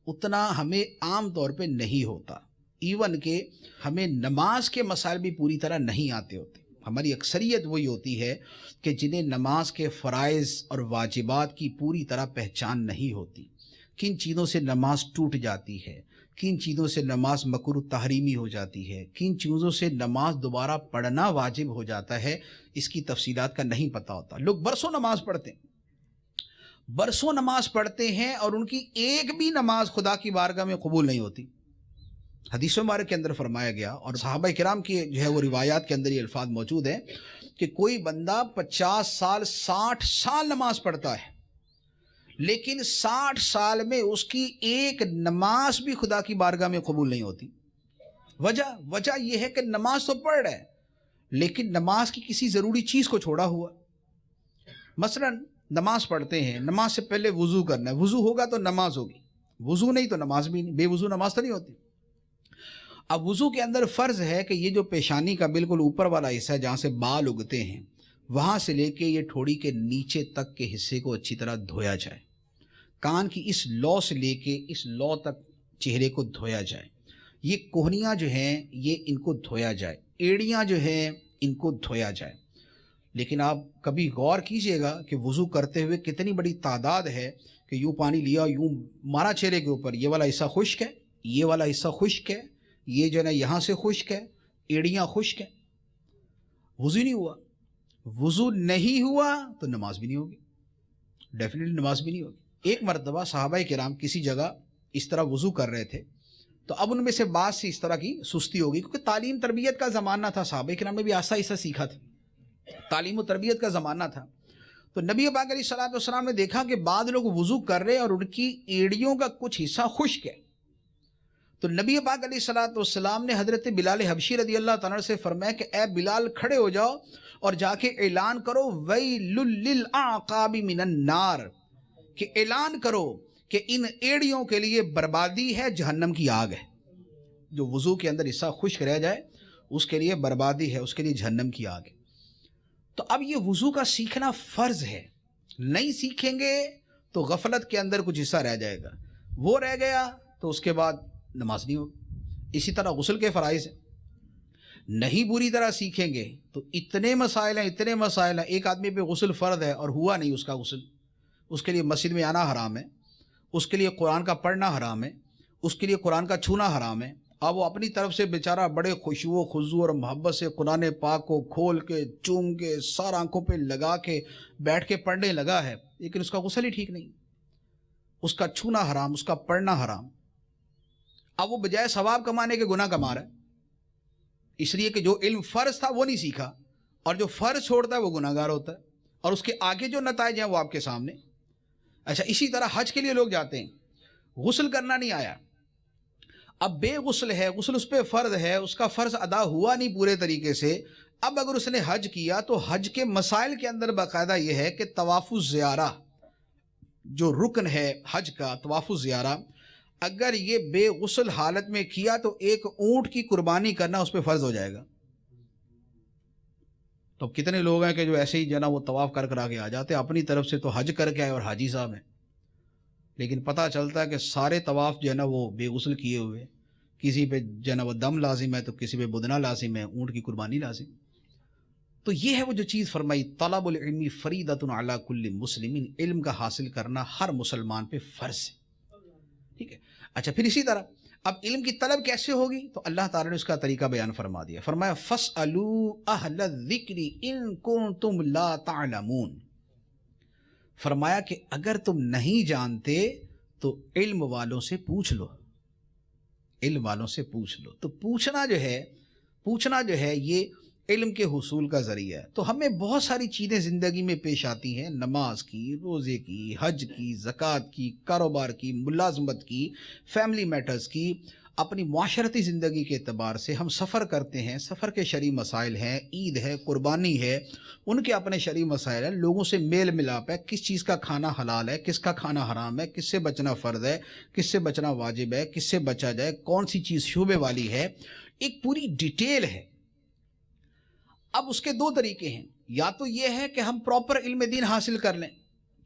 اتنا ہمیں عام طور پہ نہیں ہوتا، ایون کہ ہمیں نماز کے مسائل بھی پوری طرح نہیں آتے ہوتے۔ ہماری اکثریت وہی ہوتی ہے کہ جنہیں نماز کے فرائض اور واجبات کی پوری طرح پہچان نہیں ہوتی، کن چیزوں سے نماز ٹوٹ جاتی ہے، کن چیزوں سے نماز مکروہ تحریمی ہو جاتی ہے، کن چیزوں سے نماز دوبارہ پڑھنا واجب ہو جاتا ہے، اس کی تفصیلات کا نہیں پتہ ہوتا۔ لوگ برسوں نماز پڑھتے ہیں، برسوں نماز پڑھتے ہیں اور ان کی ایک بھی نماز خدا کی بارگاہ میں قبول نہیں ہوتی۔ حدیث مبارک کے اندر فرمایا گیا، اور صحابہ کرام کی جو ہے وہ روایات کے اندر یہ الفاظ موجود ہیں کہ کوئی بندہ 50 سال 60 سال نماز پڑھتا ہے، لیکن 60 سال میں اس کی ایک نماز بھی خدا کی بارگاہ میں قبول نہیں ہوتی۔ وجہ یہ ہے کہ نماز تو پڑھ رہا ہے لیکن نماز کی کسی ضروری چیز کو چھوڑا ہوا۔ مثلا نماز پڑھتے ہیں، نماز سے پہلے وضو کرنا ہے، وضو ہوگا تو نماز ہوگی، وضو نہیں تو نماز بھی نہیں، بے وضو نماز تو نہیں ہوتی۔ اب وضو کے اندر فرض ہے کہ یہ جو پیشانی کا بالکل اوپر والا حصہ ہے جہاں سے بال اگتے ہیں، وہاں سے لے کے یہ ٹھوڑی کے نیچے تک کے حصے کو اچھی طرح دھویا جائے، کان کی اس لو سے لے کے اس لو تک چہرے کو دھویا جائے، یہ کوہنیاں جو ہیں یہ ان کو دھویا جائے، ایڑیاں جو ہیں ان کو دھویا جائے۔ لیکن آپ کبھی غور کیجئے گا کہ وضو کرتے ہوئے کتنی بڑی تعداد ہے کہ یوں پانی لیا، یوں مارا چہرے کے اوپر، یہ والا حصہ خشک ہے، یہ والا حصہ خشک ہے، یہ جو ہے نا یہاں سے خشک ہے، ایڑیاں خشک ہیں، وضو نہیں ہوا۔ وضو نہیں ہوا تو نماز بھی نہیں ہوگی، ڈیفینیٹلی نماز بھی نہیں ہوگی۔ ایک مرتبہ صحابہ کرام کسی جگہ اس طرح وضو کر رہے تھے تو اب ان میں سے بعض سے اس طرح کی سستی ہوگی، کیونکہ تعلیم تربیت کا زمانہ تھا، صحابہ کرام نے بھی آہستہ آہستہ سیکھا تھا، تعلیم و تربیت کا زمانہ تھا۔ تو نبی پاک علیہ الصلوۃ والسلام نے دیکھا کہ بعض لوگ وضو کر رہے اور ان کی ایڑیوں کا کچھ حصہ خشک ہے، تو نبی پاک علیہ الصلوۃ والسلام نے حضرت بلال حبشی رضی اللہ تعالیٰ سے فرمایا کہ اے بلال کھڑے ہو جاؤ اور جا کے اعلان کرو ویل للعقاب من النار، کہ اعلان کرو کہ ان ایڑیوں کے لیے بربادی ہے، جہنم کی آگ ہے۔ جو وضو کے اندر حصہ خشک رہ جائے اس کے لیے بربادی ہے، اس کے لیے جہنم کی آگ ہے۔ تو اب یہ وضو کا سیکھنا فرض ہے، نہیں سیکھیں گے تو غفلت کے اندر کچھ حصہ رہ جائے گا، وہ رہ گیا تو اس کے بعد نماز نہیں ہوگی۔ اسی طرح غسل کے فرائض ہیں، نہیں پوری طرح سیکھیں گے تو اتنے مسائل ہیں۔ ایک آدمی پہ غسل فرض ہے اور ہوا نہیں اس کا غسل، اس کے لیے مسجد میں آنا حرام ہے، اس کے لیے قرآن کا پڑھنا حرام ہے، اس کے لیے قرآن کا چھونا حرام ہے۔ اب وہ اپنی طرف سے بیچارہ بڑے خشوع و خضوع اور محبت سے قرآن پاک کو کھول کے چوم کے سارا آنکھوں پہ لگا کے بیٹھ کے پڑھنے لگا ہے، لیکن اس کا غسل ہی ٹھیک نہیں، اس کا چھونا حرام، اس کا پڑھنا حرام۔ اب وہ بجائے ثواب کمانے کے گناہ کما رہا ہے، اس لیے کہ جو علم فرض تھا وہ نہیں سیکھا، اور جو فرض چھوڑتا ہے وہ گناہ گار ہوتا ہے، اور اس کے آگے جو نتائج ہیں وہ آپ کے سامنے۔ اچھا، اسی طرح حج کے لیے لوگ جاتے ہیں، غسل کرنا نہیں آیا، اب بے غسل ہے، غسل اس پہ فرض ہے، اس کا فرض ادا ہوا نہیں پورے طریقے سے۔ اب اگر اس نے حج کیا تو حج کے مسائل کے اندر باقاعدہ یہ ہے کہ طواف الزیارہ جو رکن ہے حج کا، طواف الزیارہ، اگر یہ بے غسل حالت میں کیا تو ایک اونٹ کی قربانی کرنا اس پہ فرض ہو جائے گا۔ تو کتنے لوگ ہیں کہ جو ایسے ہی جنا وہ طواف کر کر آگے آ جاتے ہیں، اپنی طرف سے تو حج کر کے آئے اور حاجی صاحب ہیں، لیکن پتہ چلتا ہے کہ سارے طواف جو ہے نا وہ بے غسل کیے ہوئے، کسی پہ جو ہے نا وہ دم لازم ہے تو کسی پہ بدنہ لازم ہے، اونٹ کی قربانی لازم۔ تو یہ ہے وہ جو چیز فرمائی، طلب العلم فریضۃ علی کل مسلم، علم کا حاصل کرنا ہر مسلمان پہ فرض ہے، ٹھیک ہے۔ اچھا، پھر اسی طرح اب علم کی طلب کیسے ہوگی تو اللہ تعالیٰ نے اس کا طریقہ بیان فرما دیا، فرمایا فَاسْأَلُوا أَهْلَ الذِّكْرِ إِن كُنتُمْ لَا تَعْلَمُونَ، فرمایا کہ اگر تم نہیں جانتے تو علم والوں سے پوچھ لو، علم والوں سے پوچھ لو۔ تو پوچھنا جو ہے یہ علم کے حصول کا ذریعہ ہے۔ تو ہمیں بہت ساری چیزیں زندگی میں پیش آتی ہیں، نماز کی، روزے کی، حج کی، زکوٰۃ کی، کاروبار کی، ملازمت کی، فیملی میٹرز کی، اپنی معاشرتی زندگی کے اعتبار سے ہم سفر کرتے ہیں، سفر کے شرعی مسائل ہیں، عید ہے، قربانی ہے، ان کے اپنے شرعی مسائل ہیں، لوگوں سے میل ملاپ ہے، کس چیز کا کھانا حلال ہے، کس کا کھانا حرام ہے، کس سے بچنا فرض ہے، کس سے بچنا واجب ہے، کس سے بچا جائے، کون سی چیز شعبے والی ہے، ایک پوری ڈیٹیل ہے۔ اب اس کے دو طریقے ہیں، یا تو یہ ہے کہ ہم پراپر علم دین حاصل کر لیں،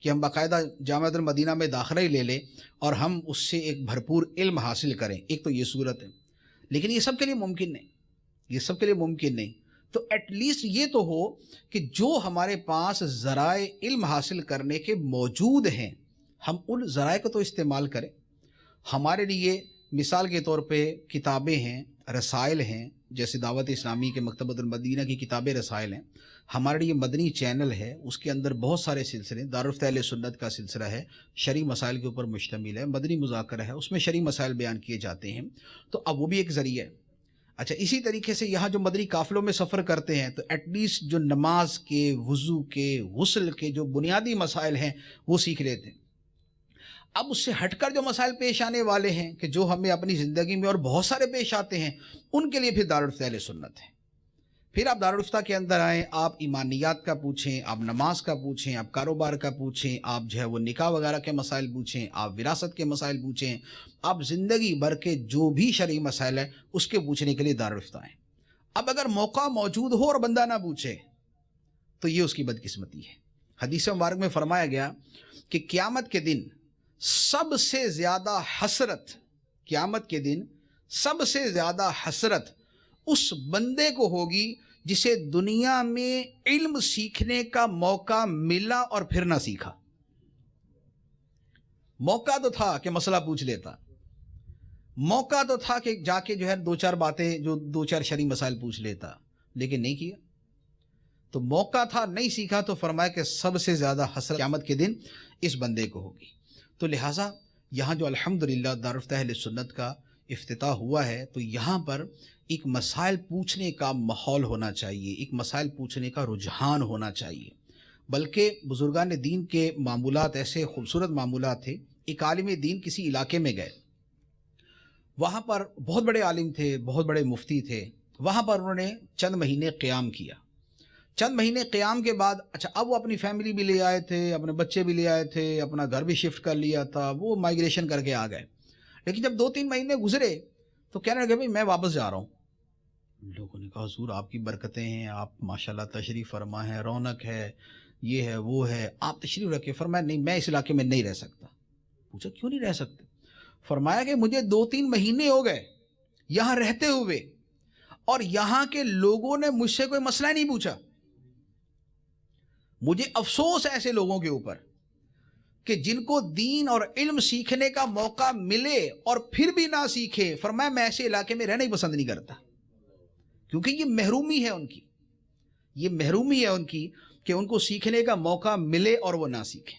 کہ ہم باقاعدہ جامعۃ المدینہ میں داخلہ ہی لے لیں اور ہم اس سے ایک بھرپور علم حاصل کریں، ایک تو یہ صورت ہے، لیکن یہ سب کے لیے ممکن نہیں، تو ایٹ لیسٹ یہ تو ہو کہ جو ہمارے پاس ذرائع علم حاصل کرنے کے موجود ہیں ہم ان ذرائع کو تو استعمال کریں۔ ہمارے لیے مثال کے طور پہ کتابیں ہیں، رسائل ہیں، جیسے دعوت اسلامی کے مکتبۃ المدینہ کی کتابیں رسائل ہیں. ہمارے یہ مدنی چینل ہے، اس کے اندر بہت سارے سلسلے، دارالفتہ اہل سنت کا سلسلہ ہے، شرعی مسائل کے اوپر مشتمل ہے، مدنی مذاکرہ ہے، اس میں شرعی مسائل بیان کیے جاتے ہیں. تو اب وہ بھی ایک ذریعہ ہے. اچھا، اسی طریقے سے یہاں جو مدنی قافلوں میں سفر کرتے ہیں تو ایٹ لیسٹ جو نماز کے، وضو کے، غسل کے جو بنیادی مسائل ہیں وہ سیکھ لیتے ہیں. اب اس سے ہٹ کر جو مسائل پیش آنے والے ہیں کہ جو ہمیں اپنی زندگی میں اور بہت سارے پیش آتے ہیں، ان کے لیے پھر دارالفتہ اہل سنت ہے. پھر آپ دارالفتہ کے اندر آئیں، آپ ایمانیات کا پوچھیں، آپ نماز کا پوچھیں، آپ کاروبار کا پوچھیں، آپ جو ہے وہ نکاح وغیرہ کے مسائل پوچھیں، آپ وراثت کے مسائل پوچھیں، آپ زندگی بھر کے جو بھی شرعی مسائل ہیں اس کے پوچھنے کے لیے دارالفتہ آئیں. اب اگر موقع موجود ہو اور بندہ نہ پوچھے تو یہ اس کی بدقسمتی ہے. حدیث مبارک میں فرمایا گیا کہ قیامت کے دن سب سے زیادہ حسرت، قیامت کے دن سب سے زیادہ حسرت اس بندے کو ہوگی جسے دنیا میں علم سیکھنے کا موقع ملا اور پھر نہ سیکھا. موقع تو تھا کہ مسئلہ پوچھ لیتا، موقع تو تھا کہ جا کے جو ہے دو چار باتیں، جو دو چار شرعی مسائل پوچھ لیتا، لیکن نہیں کیا. تو موقع تھا، نہیں سیکھا، تو فرمایا کہ سب سے زیادہ حسرت قیامت کے دن اس بندے کو ہوگی. تو لہٰذا یہاں جو الحمدللہ دارالفتہ اہل سنت کا افتتاح ہوا ہے تو یہاں پر ایک مسائل پوچھنے کا ماحول ہونا چاہیے، ایک مسائل پوچھنے کا رجحان ہونا چاہیے. بلکہ بزرگان دین کے معمولات ایسے خوبصورت معمولات تھے. ایک عالم دین کسی علاقے میں گئے، وہاں پر بہت بڑے عالم تھے، بہت بڑے مفتی تھے. وہاں پر انہوں نے چند مہینے قیام کیا. چند مہینے قیام کے بعد اچھا اب وہ اپنی فیملی بھی لے آئے تھے، اپنے بچے بھی لے آئے تھے، اپنا گھر بھی شفٹ کر لیا تھا، وہ مائگریشن کر کے آ گئے. لیکن جب 2-3 مہینے گزرے تو کہنے لگے بھائی میں واپس جا رہا ہوں. لوگوں نے کہا حضور آپ کی برکتیں ہیں، آپ ماشاءاللہ تشریف فرما ہیں، رونق ہے، یہ ہے وہ ہے، آپ تشریف رکھے. فرمایا نہیں، میں اس علاقے میں نہیں رہ سکتا. پوچھا کیوں نہیں رہ سکتے؟ فرمایا کہ مجھے 2-3 مہینے ہو گئے یہاں رہتے ہوئے اور یہاں کے لوگوں نے مجھ سے کوئی مسئلہ نہیں پوچھا. مجھے افسوس ہے ایسے لوگوں کے اوپر کہ جن کو دین اور علم سیکھنے کا موقع ملے اور پھر بھی نہ سیکھے. فرمایا میں ایسے علاقے میں رہنا ہی پسند نہیں کرتا، کیونکہ یہ محرومی ہے ان کی، یہ محرومی ہے ان کی کہ ان کو سیکھنے کا موقع ملے اور وہ نہ سیکھیں.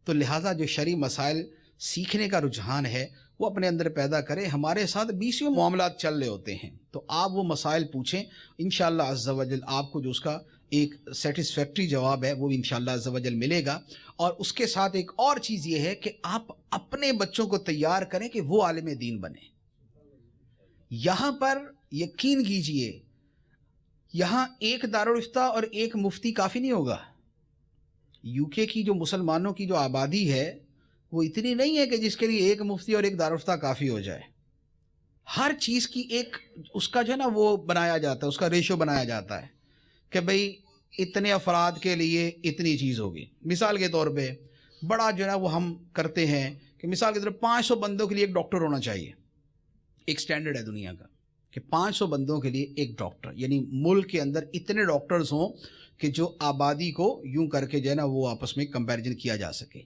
تو لہٰذا جو شرعی مسائل سیکھنے کا رجحان ہے وہ اپنے اندر پیدا کرے. ہمارے ساتھ 20 معاملات چل رہے ہوتے ہیں تو آپ وہ مسائل پوچھیں، انشاءاللہ عز و جل آپ کو جو اس کا ایک سیٹسفیکٹری جواب ہے وہ انشاءاللہ عز و جل ملے گا. اور اس کے ساتھ ایک اور چیز یہ ہے کہ آپ اپنے بچوں کو تیار کریں کہ وہ عالم دین بنیں. یہاں پر یقین کیجئے یہاں ایک دارالفتہ اور ایک مفتی کافی نہیں ہوگا. یو کے کی جو مسلمانوں کی جو آبادی ہے وہ اتنی نہیں ہے کہ جس کے لیے ایک مفتی اور ایک دارالفتہ کافی ہو جائے. ہر چیز کی ایک اس کا جو ہے نا وہ بنایا جاتا ہے، اس کا ریشو بنایا جاتا ہے کہ بھئی اتنے افراد کے لیے اتنی چیز ہوگی. مثال کے طور پہ بڑا جو ہے نا وہ ہم کرتے ہیں کہ مثال کے طور پہ 500 بندوں کے لیے ایک ڈاکٹر ہونا چاہیے. ایک سٹینڈرڈ ہے دنیا کا کہ 500 بندوں کے لیے ایک ڈاکٹر، یعنی ملک کے اندر اتنے ڈاکٹرز ہوں کہ جو آبادی کو یوں کر کے جو ہے نا وہ آپس میں کمپیریزن کیا جا سکے.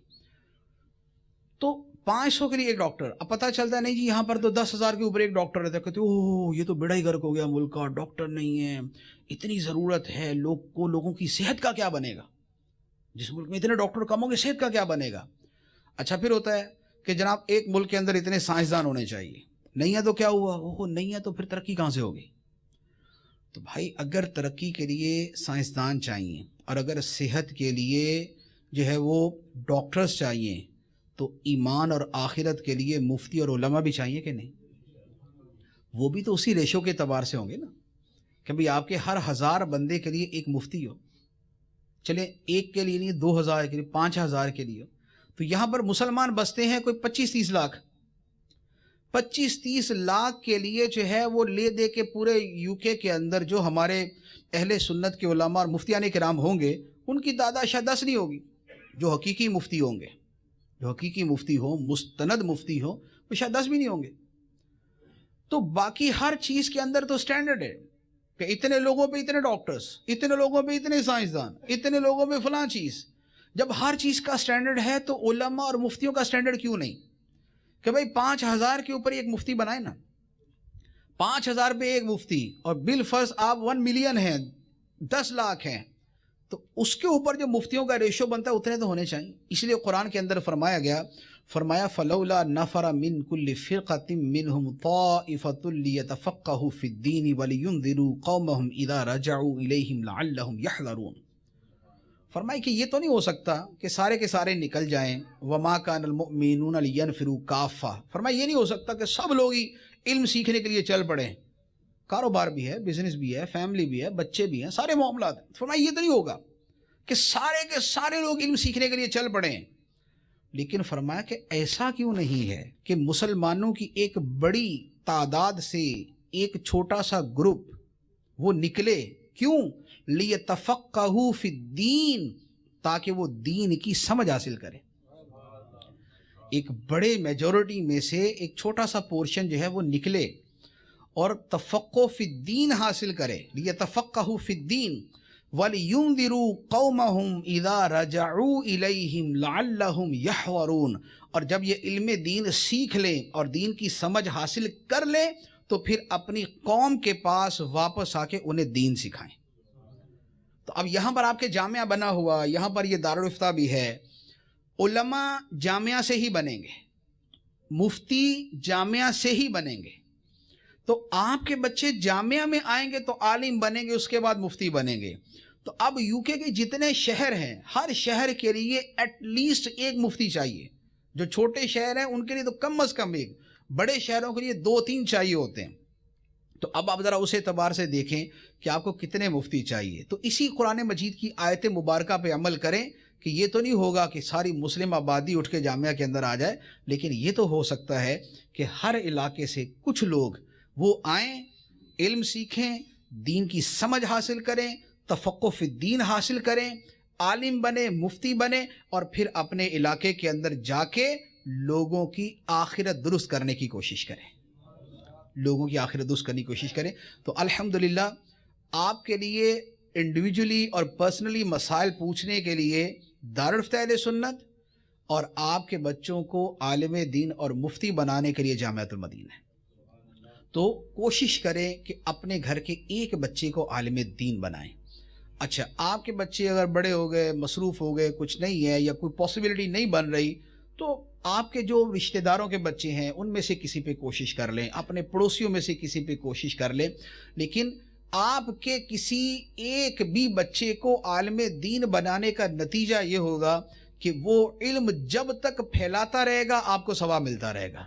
تو 500 کے لیے ایک ڈاکٹر. اب پتہ چلتا ہے نہیں جی یہاں پر تو 10,000 کے اوپر ایک ڈاکٹر رہتا ہے. کہتے اوہ یہ تو بڑا ہی غرق ہو گیا ملک کا، ڈاکٹر نہیں ہے، اتنی ضرورت ہے لوگوں کی صحت کا کیا بنے گا؟ جس ملک میں اتنے ڈاکٹر کم ہوں گے صحت کا کیا بنے گا؟ اچھا پھر ہوتا ہے کہ جناب ایک ملک کے اندر اتنے سائنسدان ہونے چاہیے، نہیں ہے تو کیا ہوا؟ اوہ نہیں ہے تو پھر ترقی کہاں سے ہوگی؟ تو بھائی اگر ترقی کے لیے سائنسدان چاہیے اور اگر صحت کے لیے جو ہے وہ ڈاکٹرز چاہیے تو ایمان اور آخرت کے لیے مفتی اور علماء بھی چاہیے کہ نہیں؟ وہ بھی تو اسی ریشو کے اعتبار سے ہوں گے نا کہ بھئی آپ کے ہر 1000 بندے کے لیے ایک مفتی ہو، چلیں ایک کے لیے نہیں 2000 کے لیے 5000 کے لیے ہو. تو یہاں پر مسلمان بستے ہیں کوئی 25-30 لاکھ. 25-30 لاکھ کے لیے جو ہے وہ لے دے کے پورے یو کے کے اندر جو ہمارے اہل سنت کے علماء اور مفتیان کرام ہوں گے ان کی تعداد شاید 10 نہیں ہوگی. جو حقیقی مفتی ہوں گے، جو حقیقی مفتی ہوں، مستند مفتی ہوں، وہ شاید 10 بھی نہیں ہوں گے. تو باقی ہر چیز کے اندر تو سٹینڈرڈ ہے کہ اتنے لوگوں پہ اتنے ڈاکٹرز، اتنے لوگوں پہ اتنے سائنسدان، اتنے لوگوں پہ فلاں چیز. جب ہر چیز کا سٹینڈرڈ ہے تو علماء اور مفتیوں کا سٹینڈرڈ کیوں نہیں؟ کہ بھائی 5,000 کے اوپر ایک مفتی بنائے نا، 5,000 پہ ایک مفتی، اور بالفرض آپ 1 ملین ہیں، 10 لاکھ ہیں، تو اس کے اوپر جو مفتیوں کا ریشو بنتا ہے اتنے تو ہونے چاہیے۔ اس لیے قرآن کے اندر فرمایا گیا، فرمایا فلولا نفر من کل فرقۃ منہم طائفۃ لیتفقہوا فی الدین ولینذروا قومہم اذا رجعوا الیہم لعلہم یحذرون۔ فرمایا کہ یہ تو نہیں ہو سکتا کہ سارے کے سارے نکل جائیں، وما کان المؤمنون لینفروا کافہ، فرمایا یہ نہیں ہو سکتا کہ سب لوگ ہی علم سیکھنے کے لیے چل پڑیں، کاروبار بھی ہے، بزنس بھی ہے، فیملی بھی ہے، بچے بھی ہیں، سارے معاملات ہیں۔ فرمایا یہ تو نہیں ہوگا کہ سارے کے سارے لوگ علم سیکھنے کے لیے چل پڑیں، لیکن فرمایا کہ ایسا کیوں نہیں ہے کہ مسلمانوں کی ایک بڑی تعداد سے ایک چھوٹا سا گروپ وہ نکلے، کیوں؟ لیتفقہوا فی الدین، تاکہ وہ دین کی سمجھ حاصل کرے۔ ایک بڑے میجورٹی میں سے ایک چھوٹا سا پورشن جو ہے وہ نکلے اور تفقہ فی الدین حاصل کرے، لیتفقہوا فی الدین وَلِيُنذِرُوا قَوْمَهُمْ اِذَا رَجَعُوا إِلَيْهِمْ لَعَلَّهُمْ يَحْوَرُونَ، اور جب یہ علم دین سیکھ لیں اور دین کی سمجھ حاصل کر لیں تو پھر اپنی قوم کے پاس واپس آ کے انہیں دین سکھائیں۔ تو اب یہاں پر آپ کے جامعہ بنا ہوا، یہاں پر یہ دارالافتاء بھی ہے، علماء جامعہ سے ہی بنیں گے، مفتی جامعہ سے ہی بنیں گے، تو آپ کے بچے جامعہ میں آئیں گے تو عالم بنیں گے، اس کے بعد مفتی بنیں گے۔ تو اب UK کے جتنے شہر ہیں، ہر شہر کے لیے ایٹ لیسٹ ایک مفتی چاہیے۔ جو چھوٹے شہر ہیں ان کے لیے تو کم از کم ایک، بڑے شہروں کے لیے 2-3 چاہیے ہوتے ہیں۔ تو اب آپ ذرا اس اعتبار سے دیکھیں کہ آپ کو کتنے مفتی چاہیے، تو اسی قرآن مجید کی آیت مبارکہ پہ عمل کریں کہ یہ تو نہیں ہوگا کہ ساری مسلم آبادی اٹھ کے جامعہ کے اندر آ جائے، لیکن یہ تو ہو سکتا ہے کہ ہر علاقے سے کچھ لوگ وہ آئیں، علم سیکھیں، دین کی سمجھ حاصل کریں، تفقہ فی الدین حاصل کریں، عالم بنے، مفتی بنے، اور پھر اپنے علاقے کے اندر جا کے لوگوں کی آخرت درست کرنے کی کوشش کریں، لوگوں کی آخرت درست کرنے کی کوشش کریں۔ تو الحمدللہ آپ کے لیے انڈیویجولی اور پرسنلی مسائل پوچھنے کے لیے دارالافتاء اہل سنت، اور آپ کے بچوں کو عالم دین اور مفتی بنانے کے لیے جامعۃ المدینہ ہے۔ تو کوشش کریں کہ اپنے گھر کے ایک بچے کو عالم دین بنائیں۔ اچھا، آپ کے بچے اگر بڑے ہو گئے، مصروف ہو گئے، کچھ نہیں ہے یا کوئی پاسبلٹی نہیں بن رہی، تو آپ کے جو رشتہ داروں کے بچے ہیں ان میں سے کسی پہ کوشش کر لیں، اپنے پڑوسیوں میں سے کسی پہ کوشش کر لیں، لیکن آپ کے کسی ایک بھی بچے کو عالم دین بنانے کا نتیجہ یہ ہوگا کہ وہ علم جب تک پھیلاتا رہے گا آپ کو ثواب ملتا رہے گا۔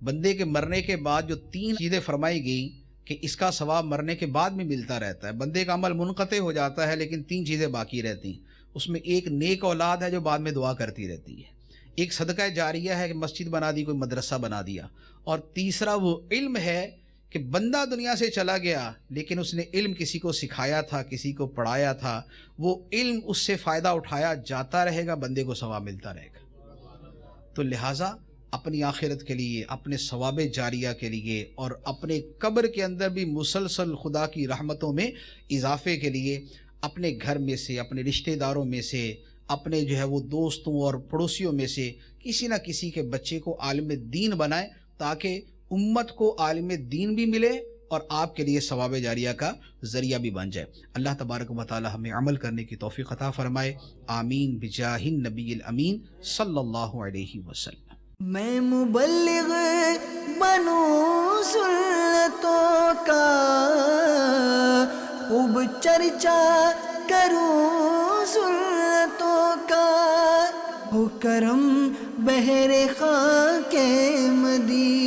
بندے کے مرنے کے بعد جو 3 چیزیں فرمائی گئی کہ اس کا ثواب مرنے کے بعد میں ملتا رہتا ہے، بندے کا عمل منقطع ہو جاتا ہے لیکن 3 چیزیں باقی رہتی ہیں، اس میں ایک نیک اولاد ہے جو بعد میں دعا کرتی رہتی ہے، ایک صدقہ جاریہ ہے کہ مسجد بنا دی، کوئی مدرسہ بنا دیا، اور تیسرا وہ علم ہے کہ بندہ دنیا سے چلا گیا لیکن اس نے علم کسی کو سکھایا تھا، کسی کو پڑھایا تھا، وہ علم اس سے فائدہ اٹھایا جاتا رہے گا، بندے کو ثواب ملتا رہے گا۔ تو لہٰذا اپنی آخرت کے لیے، اپنے ثواب جاریہ کے لیے، اور اپنے قبر کے اندر بھی مسلسل خدا کی رحمتوں میں اضافے کے لیے اپنے گھر میں سے، اپنے رشتہ داروں میں سے، اپنے جو ہے وہ دوستوں اور پڑوسیوں میں سے کسی نہ کسی کے بچے کو عالم دین بنائیں، تاکہ امت کو عالم دین بھی ملے اور آپ کے لیے ثواب جاریہ کا ذریعہ بھی بن جائے۔ اللہ تبارک و تعالی ہمیں عمل کرنے کی توفیق عطا فرمائے، آمین بجاہ النبی الامین صلی اللہ علیہ وسلم۔ میں مبلغ بنوں سنتوں کا، خوب چرچا کروں سنتوں کا، ہو کرم بہر خاک مدینہ۔